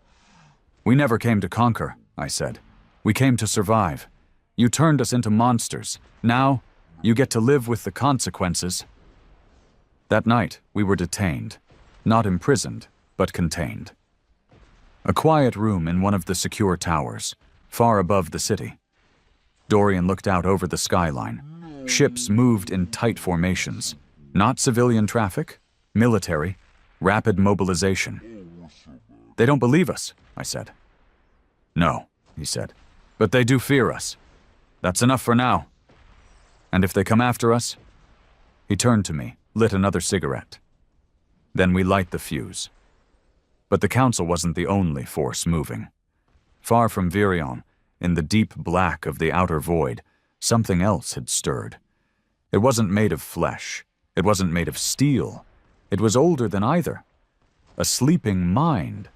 We never came to conquer, I said. We came to survive. You turned us into monsters. Now, you get to live with the consequences. That night, we were detained. Not imprisoned, but contained. A quiet room in one of the secure towers, far above the city. Dorian looked out over the skyline. Ships moved in tight formations. Not civilian traffic, military, rapid mobilization. They don't believe us, I said. No, he said, but they do fear us. That's enough for now. And if they come after us? He turned to me, lit another cigarette. Then we light the fuse. But the Council wasn't the only force moving. Far from Virion, in the deep black of the outer void, something else had stirred. It wasn't made of flesh. It wasn't made of steel. It was older than either. A sleeping mind,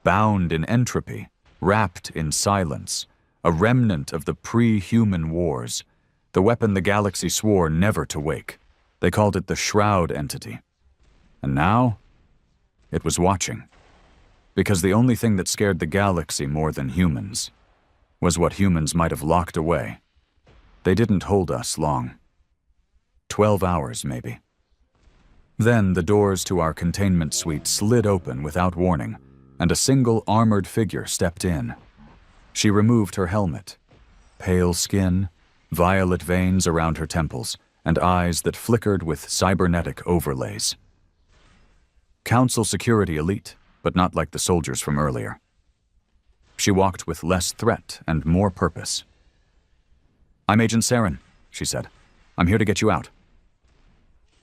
bound in entropy, wrapped in silence, a remnant of the pre-human wars, the weapon the galaxy swore never to wake. They called it the Shroud Entity. And now, it was watching. Because the only thing that scared the galaxy more than humans was what humans might have locked away. They didn't hold us long. 12 hours, maybe. Then the doors to our containment suite slid open without warning, and a single armored figure stepped in. She removed her helmet. Pale skin, violet veins around her temples, and eyes that flickered with cybernetic overlays. Council security elite, but not like the soldiers from earlier. She walked with less threat and more purpose. I'm Agent Saren, she said. I'm here to get you out.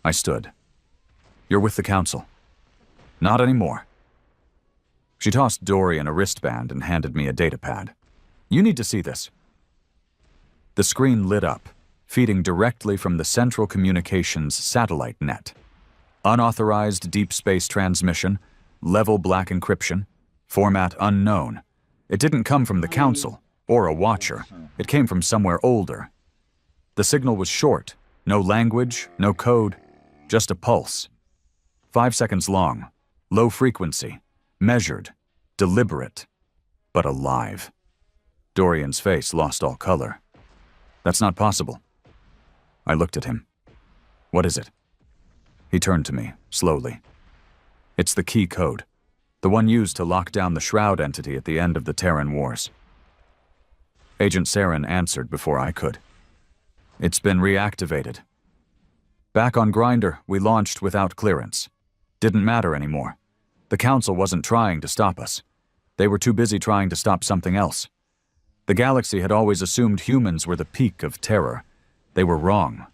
I stood. You're with the Council. Not anymore. She tossed Dorian a wristband and handed me a datapad. You need to see this. The screen lit up, feeding directly from the Central Communications satellite net. Unauthorized deep space transmission, level black encryption, format unknown. It didn't come from the Council or a watcher. It came from somewhere older. The signal was short, no language, no code, just a pulse. 5 seconds long, low frequency, measured, deliberate, but alive. Dorian's face lost all color. That's not possible. I looked at him. What is it? He turned to me, slowly. It's the key code, the one used to lock down the Shroud Entity at the end of the Terran Wars. Agent Saren answered before I could. It's been reactivated. Back on Grinder, we launched without clearance. Didn't matter anymore. The Council wasn't trying to stop us. They were too busy trying to stop something else. The galaxy had always assumed humans were the peak of terror. They were wrong.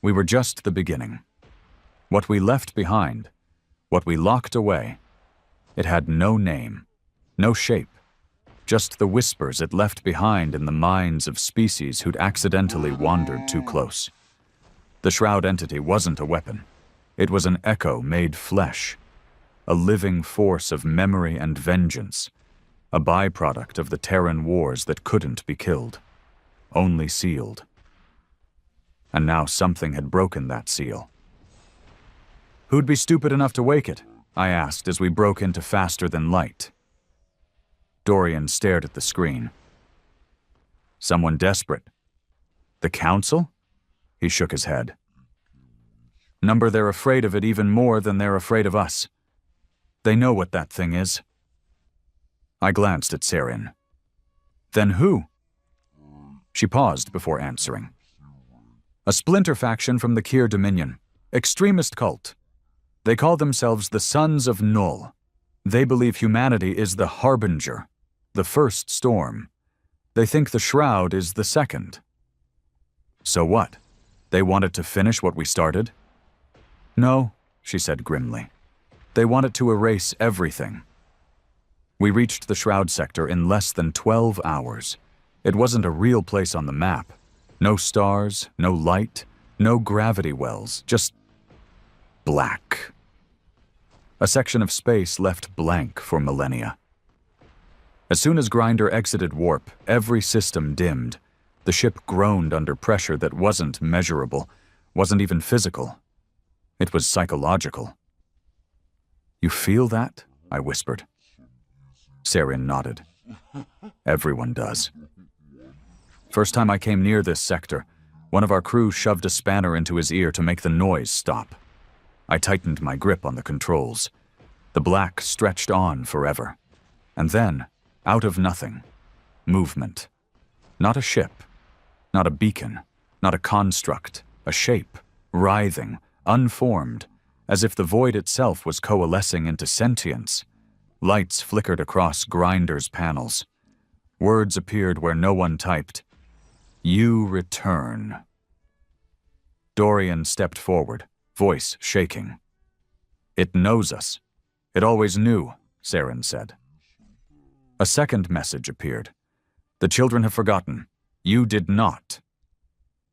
We were just the beginning. What we left behind, what we locked away, it had no name, no shape, just the whispers it left behind in the minds of species who'd accidentally wandered too close. The Shroud Entity wasn't a weapon. It was an echo made flesh, a living force of memory and vengeance, a byproduct of the Terran Wars that couldn't be killed, only sealed. And now something had broken that seal. Who'd be stupid enough to wake it? I asked as we broke into faster than light. Dorian stared at the screen. Someone desperate. The Council? He shook his head. Number, they're afraid of it even more than they're afraid of us. They know what that thing is. I glanced at Saren. Then who? She paused before answering. A splinter faction from the Kier Dominion. Extremist cult. They call themselves the Sons of Null. They believe humanity is the harbinger, the first storm. They think the shroud is the second. So what? They wanted to finish what we started? No, she said grimly. They wanted to erase everything. We reached the shroud sector in less than 12 hours. It wasn't a real place on the map. No stars, no light, no gravity wells, just black. A section of space left blank for millennia. As soon as Grinder exited warp, every system dimmed. The ship groaned under pressure that wasn't measurable, wasn't even physical. It was psychological. You feel that? I whispered. Sarin nodded. Everyone does. First time I came near this sector, one of our crew shoved a spanner into his ear to make the noise stop. I tightened my grip on the controls. The black stretched on forever. And then, out of nothing, movement. Not a ship, not a beacon, not a construct, a shape, writhing, unformed, as if the void itself was coalescing into sentience. Lights flickered across Grinder's panels. Words appeared where no one typed. You return. Dorian stepped forward, voice shaking. It knows us. It always knew, Sarin said. A second message appeared. The children have forgotten. You did not.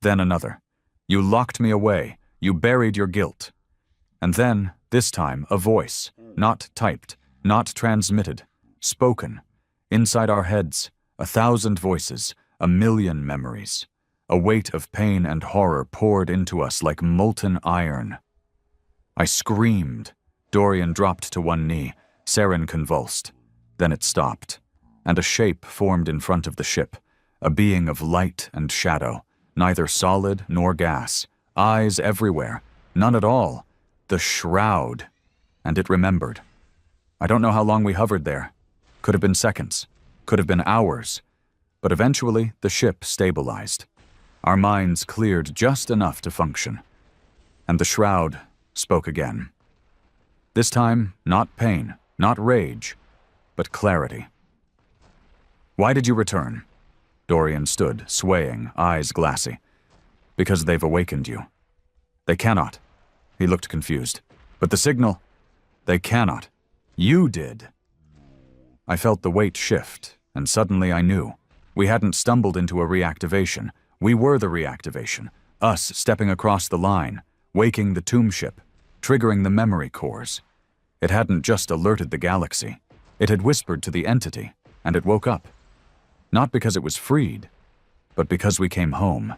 Then another. You locked me away. You buried your guilt. And then, this time, a voice, not typed, not transmitted, spoken. Inside our heads, 1,000 voices, 1,000,000 memories. A weight of pain and horror poured into us like molten iron. I screamed. Dorian dropped to one knee. Sarin convulsed. Then it stopped, and a shape formed in front of the ship, a being of light and shadow, neither solid nor gas, eyes everywhere, none at all. The shroud. And it remembered. I don't know how long we hovered there. Could have been seconds. Could have been hours. But eventually, the ship stabilized. Our minds cleared just enough to function. And the shroud spoke again. This time, not pain, not rage, but clarity. Why did you return? Dorian stood, swaying, eyes glassy. Because they've awakened you. They cannot. He looked confused. But the signal? They cannot. You did. I felt the weight shift, and suddenly I knew. We hadn't stumbled into a reactivation. We were the reactivation. Us stepping across the line, waking the tomb ship, triggering the memory cores. It hadn't just alerted the galaxy. It had whispered to the entity, and it woke up. Not because it was freed, but because we came home.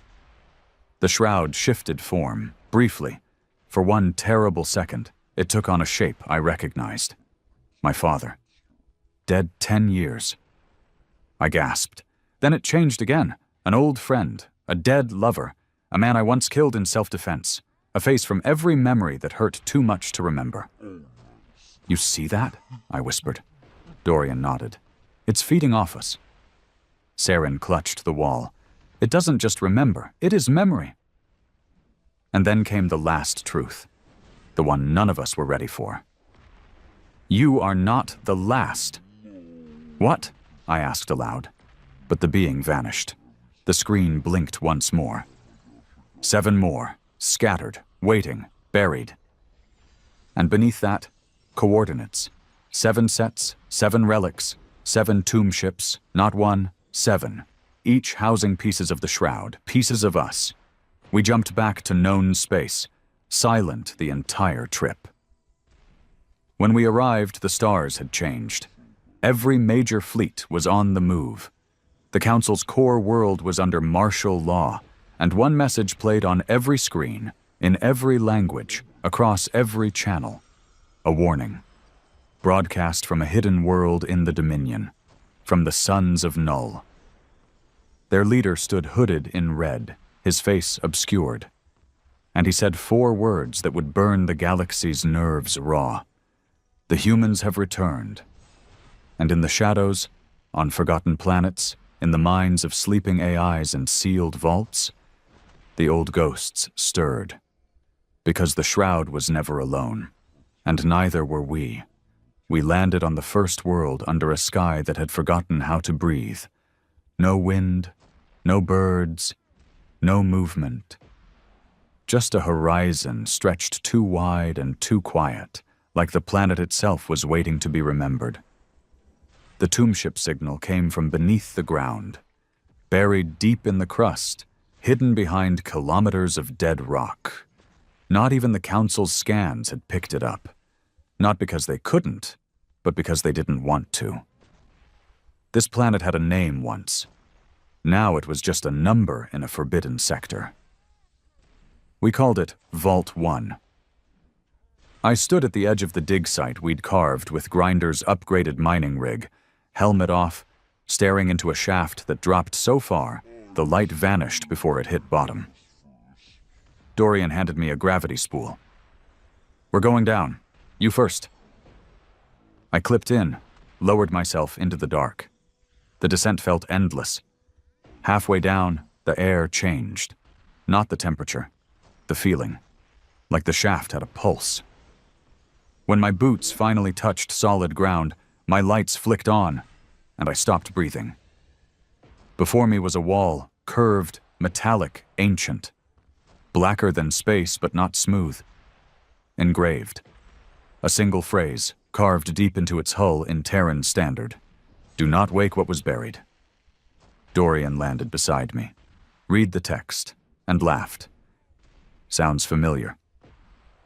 The shroud shifted form, briefly. For one terrible second, it took on a shape I recognized. My father. Dead 10 years. I gasped. Then it changed again. An old friend, a dead lover, a man I once killed in self-defense, a face from every memory that hurt too much to remember. You see that? I whispered. Dorian nodded. It's feeding off us. Sarin clutched the wall. It doesn't just remember, it is memory. And then came the last truth, the one none of us were ready for. You are not the last. What? I asked aloud. But the being vanished. The screen blinked once more. 7 more, scattered, waiting, buried. And beneath that, coordinates. 7 sets, 7 relics, 7 tomb ships, not 1, 7. Each housing pieces of the shroud, pieces of us. We jumped back to known space, silent the entire trip. When we arrived, the stars had changed. Every major fleet was on the move. The Council's core world was under martial law, and one message played on every screen, in every language, across every channel. A warning. Broadcast from a hidden world in the Dominion, from the Sons of Null. Their leader stood hooded in red, his face obscured, and he said 4 words that would burn the galaxy's nerves raw. The humans have returned. And in the shadows, on forgotten planets, in the minds of sleeping AIs and sealed vaults, The old ghosts stirred. Because the shroud was never alone, and neither were we. We landed on the first world under a sky that had forgotten how to breathe. No wind, no birds, no movement. Just a horizon stretched too wide and too quiet, like the planet itself was waiting to be remembered. The tombship signal came from beneath the ground, buried deep in the crust, hidden behind kilometers of dead rock. Not even the Council's scans had picked it up. Not because they couldn't, but because they didn't want to. This planet had a name once. Now it was just a number in a forbidden sector. We called it Vault 1. I stood at the edge of the dig site we'd carved with Grinder's upgraded mining rig, helmet off, staring into a shaft that dropped so far, the light vanished before it hit bottom. Dorian handed me a gravity spool. "We're going down. You first." I clipped in, lowered myself into the dark. The descent felt endless. Halfway down, the air changed. Not the temperature, the feeling. Like the shaft had a pulse. When my boots finally touched solid ground, my lights flicked on, and I stopped breathing. Before me was a wall, curved, metallic, ancient. Blacker than space, but not smooth. Engraved. A single phrase, carved deep into its hull in Terran standard. "Do not wake what was buried." Dorian landed beside me, read the text, and laughed. Sounds familiar.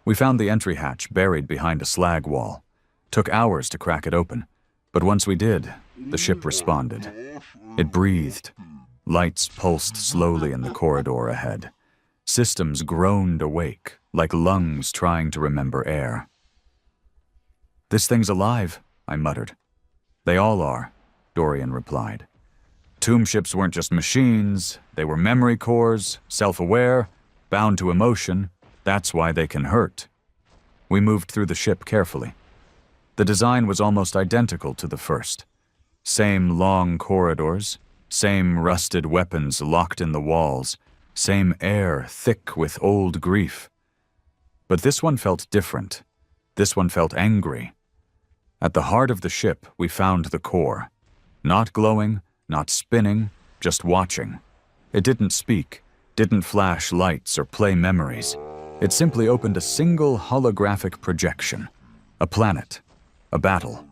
We found the entry hatch buried behind a slag wall. Took hours to crack it open, but once we did, the ship responded. It breathed. Lights pulsed slowly in the corridor ahead. Systems groaned awake, like lungs trying to remember air. "This thing's alive," I muttered. "They all are," Dorian replied. Tomb ships weren't just machines, they were memory cores, self-aware, bound to emotion. That's why they can hurt. We moved through the ship carefully. The design was almost identical to the first. Same long corridors, same rusted weapons locked in the walls, same air thick with old grief. But this one felt different. This one felt angry. At the heart of the ship, we found the core. Not glowing, not spinning, just watching. It didn't speak, didn't flash lights or play memories. It simply opened a single holographic projection. A planet, a battle,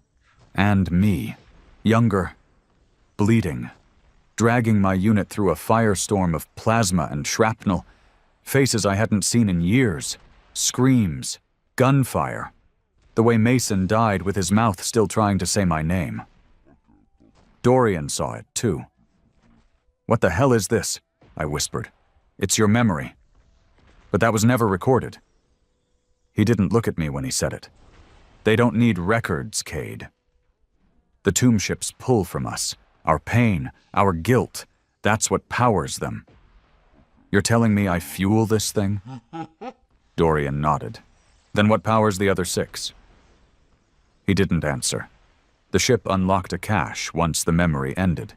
and me, younger, bleeding, dragging my unit through a firestorm of plasma and shrapnel, faces I hadn't seen in years, screams, gunfire, the way Mason died with his mouth still trying to say my name. Dorian saw it, too. "What the hell is this?" I whispered. "It's your memory." But that was never recorded. He didn't look at me when he said it. "They don't need records, Cade. The tomb ships pull from us. Our pain, our guilt, that's what powers them. You're telling me I fuel this thing?" Dorian nodded. "Then what powers the other 6? He didn't answer. The ship unlocked a cache once the memory ended.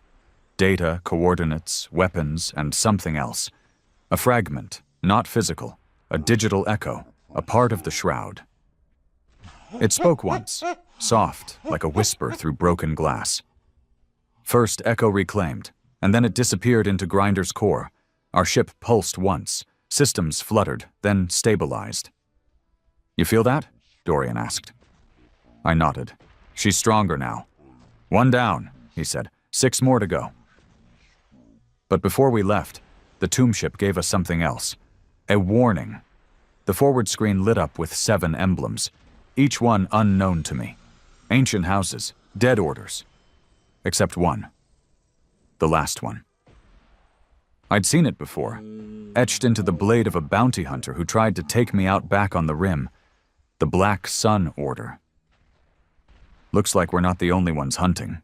Data, coordinates, weapons, and something else. A fragment, not physical, a digital echo, a part of the shroud. It spoke once, soft, like a whisper through broken glass. First echo reclaimed, and then it disappeared into Grinder's core. Our ship pulsed once, systems fluttered, then stabilized. "You feel that?" Dorian asked. I nodded. "She's stronger now." "One down," he said. 6 more to go." But before we left, the tomb ship gave us something else. A warning. The forward screen lit up with 7 emblems, each one unknown to me. Ancient houses, dead orders. Except one. The last one. I'd seen it before, etched into the blade of a bounty hunter who tried to take me out back on the rim. The Black Sun Order. "Looks like we're not the only ones hunting,"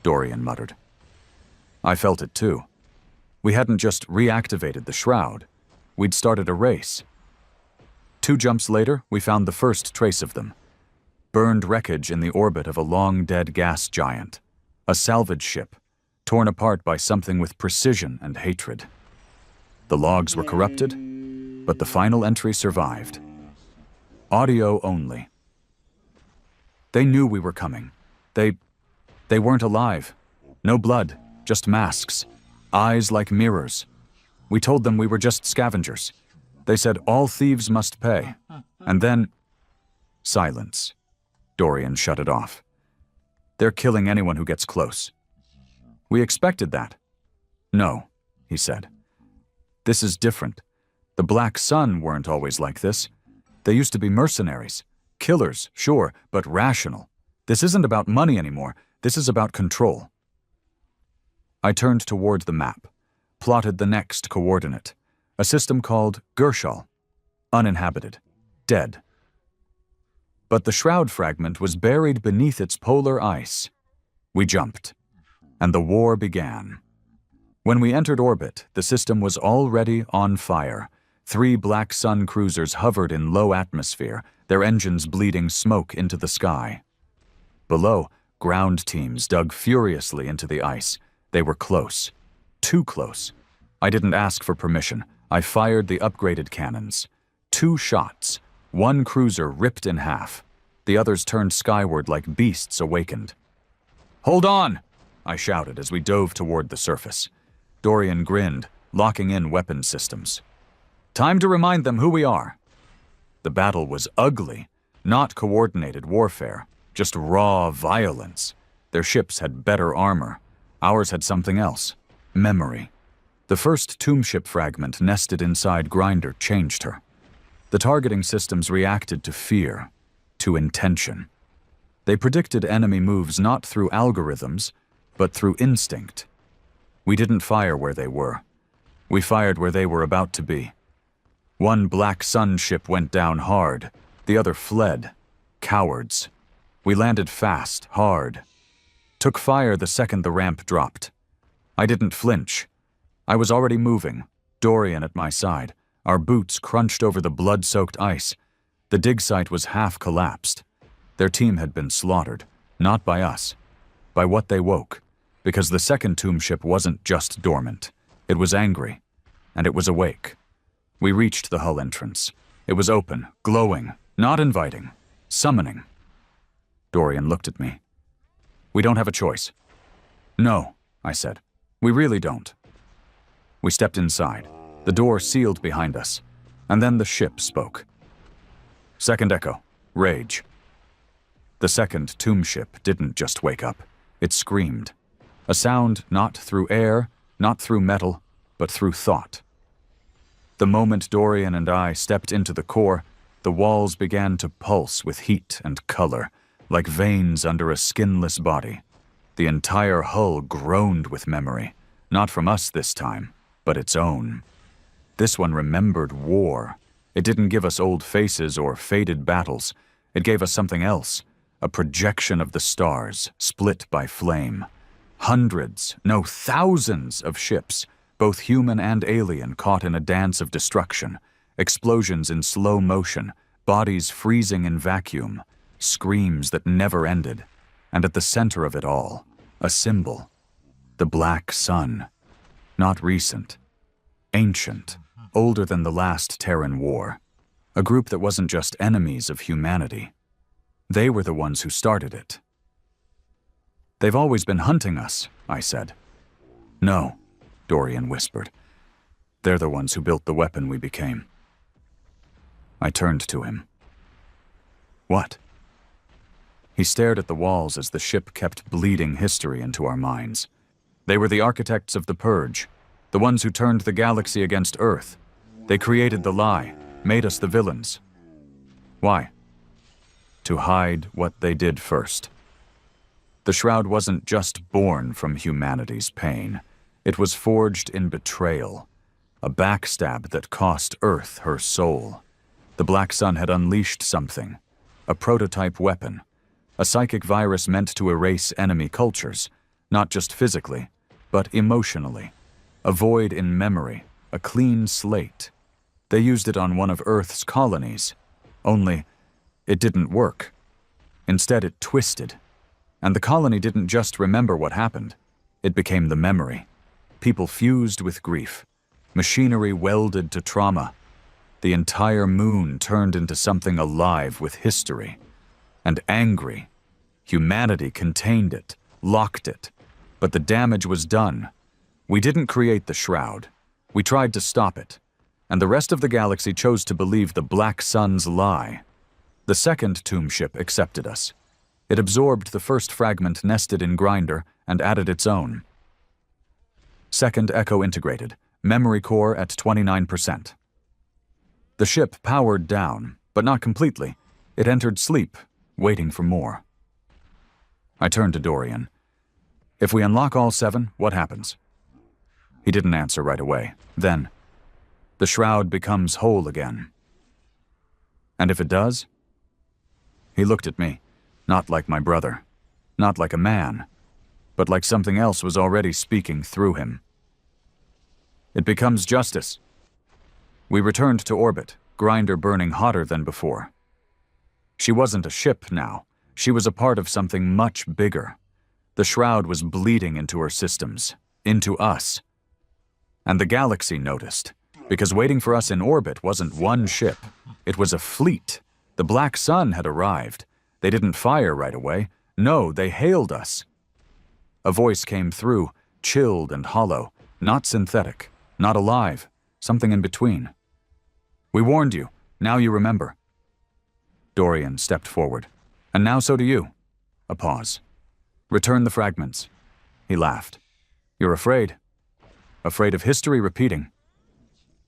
Dorian muttered. I felt it too. We hadn't just reactivated the shroud. We'd started a race. 2 jumps later, we found the first trace of them. Burned wreckage in the orbit of a long-dead gas giant. A salvage ship, torn apart by something with precision and hatred. The logs were corrupted, but the final entry survived. Audio only. They knew we were coming. They weren't alive. No blood, just masks. Eyes like mirrors. We told them we were just scavengers. They said all thieves must pay. And then... silence. Dorian shut it off. They're killing anyone who gets close. We expected that. No, he said. This is different. The Black Sun weren't always like this. They used to be mercenaries. Killers, sure, but rational. This isn't about money anymore. This is about control. I turned toward the map, plotted the next coordinate. A system called Gershal. Uninhabited. Dead. But the shroud fragment was buried beneath its polar ice. We jumped, and the war began. When we entered orbit, the system was already on fire. 3 Black Sun cruisers hovered in low atmosphere, their engines bleeding smoke into the sky. Below, ground teams dug furiously into the ice. They were close. Too close. I didn't ask for permission. I fired the upgraded cannons. 2 shots. 1 cruiser ripped in half. The others turned skyward like beasts awakened. "Hold on!" I shouted as we dove toward the surface. Dorian grinned, locking in weapon systems. Time to remind them who we are. The battle was ugly, not coordinated warfare, just raw violence. Their ships had better armor. Ours had something else. Memory. The first tomb ship fragment nested inside Grinder changed her. The targeting systems reacted to fear, to intention. They predicted enemy moves not through algorithms, but through instinct. We didn't fire where they were. We fired where they were about to be. 1 Black Sun ship went down hard. The other fled. Cowards. We landed fast, hard. Took fire the second the ramp dropped. I didn't flinch. I was already moving, Dorian at my side. Our boots crunched over the blood-soaked ice. The dig site was half collapsed. Their team had been slaughtered, not by us, by what they woke, because the second tomb ship wasn't just dormant. It was angry, and it was awake. We reached the hull entrance. It was open, glowing, not inviting, summoning. Dorian looked at me. We don't have a choice. No, I said. We really don't. We stepped inside. The door sealed behind us, and then the ship spoke. Second echo, rage. The second tomb ship didn't just wake up. It screamed. A sound not through air, not through metal, but through thought. The moment Dorian and I stepped into the core, the walls began to pulse with heat and color, like veins under a skinless body. The entire hull groaned with memory, not from us this time, but its own. This one remembered war. It didn't give us old faces or faded battles. It gave us something else, a projection of the stars, split by flame. Hundreds, no, thousands of ships, both human and alien, caught in a dance of destruction. Explosions in slow motion, bodies freezing in vacuum, screams that never ended. And at the center of it all, a symbol. The Black Sun. Not recent. Ancient. Older than the last Terran War. A group that wasn't just enemies of humanity. They were the ones who started it. They've always been hunting us, I said. No, Dorian whispered. They're the ones who built the weapon we became. I turned to him. What? He stared at the walls as the ship kept bleeding history into our minds. They were the architects of the Purge, the ones who turned the galaxy against Earth. They created the lie, made us the villains. Why? To hide what they did first. The Shroud wasn't just born from humanity's pain. It was forged in betrayal, a backstab that cost Earth her soul. The Black Sun had unleashed something, a prototype weapon, a psychic virus meant to erase enemy cultures, not just physically, but emotionally. A void in memory, a clean slate. They used it on one of Earth's colonies, only it didn't work. Instead, it twisted. And the colony didn't just remember what happened. It became the memory. People fused with grief. machinery welded to trauma. The entire moon turned into something alive with history. And angry. Humanity contained it, locked it. But the damage was done. We didn't create the shroud. We tried to stop it. And the rest of the galaxy chose to believe the Black Sun's lie. The second tomb ship accepted us. It absorbed the first fragment nested in Grinder and added its own. Second Echo integrated, memory core at 29%. The ship powered down, but not completely. It entered sleep, waiting for more. I turned to Dorian. If we unlock all 7, what happens? He didn't answer right away. Then, the shroud becomes whole again. And if it does? He looked at me, not like my brother, not like a man, but like something else was already speaking through him. It becomes justice. We returned to orbit, Grinder burning hotter than before. She wasn't a ship now. She was a part of something much bigger. The shroud was bleeding into her systems, into us. And the galaxy noticed, because waiting for us in orbit wasn't one ship. It was a fleet. The Black Sun had arrived. They didn't fire right away. No, they hailed us. A voice came through, chilled and hollow, not synthetic, not alive, something in between. We warned you. Now you remember. Dorian stepped forward. And now so do you. A pause. Return the fragments. He laughed. You're afraid? Afraid of history repeating?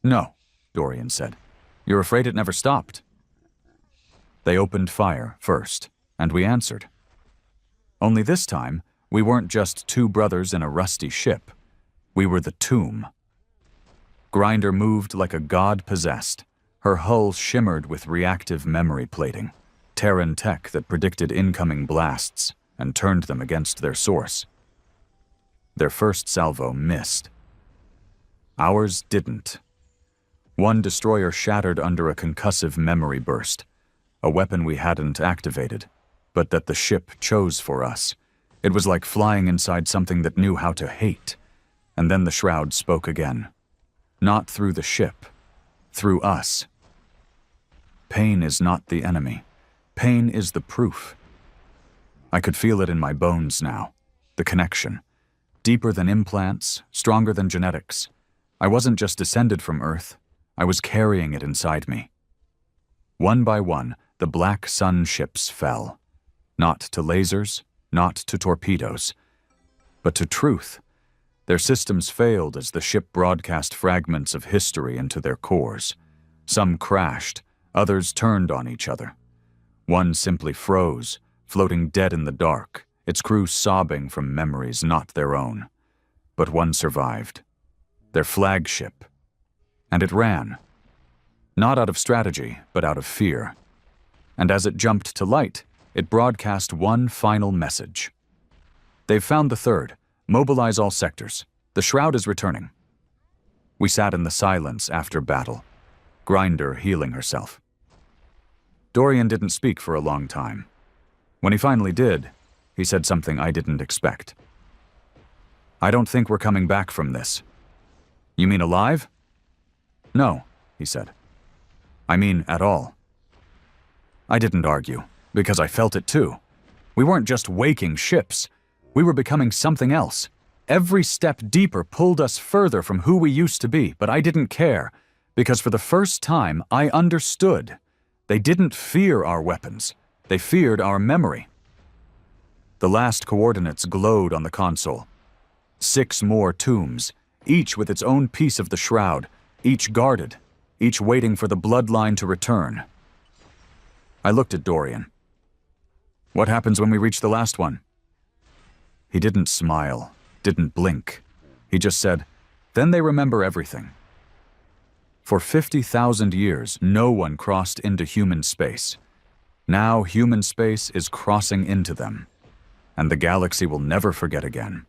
No, Dorian said. You're afraid it never stopped. They opened fire first, and we answered. Only this time, we weren't just 2 brothers in a rusty ship. We were the tomb. Grinder moved like a god possessed. Her hull shimmered with reactive memory plating, Terran tech that predicted incoming blasts and turned them against their source. Their first salvo missed. Ours didn't. One destroyer shattered under a concussive memory burst, a weapon we hadn't activated, but that the ship chose for us. It was like flying inside something that knew how to hate. And then the shroud spoke again. Not through the ship, through us. Pain is not the enemy. Pain is the proof. I could feel it in my bones now, the connection. Deeper than implants, stronger than genetics. I wasn't just descended from Earth, I was carrying it inside me. One by one, the Black Sun ships fell. Not to lasers, not to torpedoes, but to truth. Their systems failed as the ship broadcast fragments of history into their cores. Some crashed, others turned on each other. One simply froze, floating dead in the dark, its crew sobbing from memories not their own. But one survived. Their flagship. And it ran. Not out of strategy, but out of fear. And as it jumped to light, it broadcast one final message. They've found the third. Mobilize all sectors. The shroud is returning. We sat in the silence after battle, Grinder healing herself. Dorian didn't speak for a long time. When he finally did, he said something I didn't expect. I don't think we're coming back from this. You mean alive? No, he said. I mean at all. I didn't argue, because I felt it too. We weren't just waking ships. We were becoming something else. Every step deeper pulled us further from who we used to be, but I didn't care, because for the first time I understood. They didn't fear our weapons. They feared our memory. The last coordinates glowed on the console. 6 more tombs, each with its own piece of the shroud, each guarded, each waiting for the bloodline to return. I looked at Dorian. What happens when we reach the last one? He didn't smile, didn't blink. He just said, then they remember everything. For 50,000 years, no one crossed into human space. Now human space is crossing into them, and the galaxy will never forget again.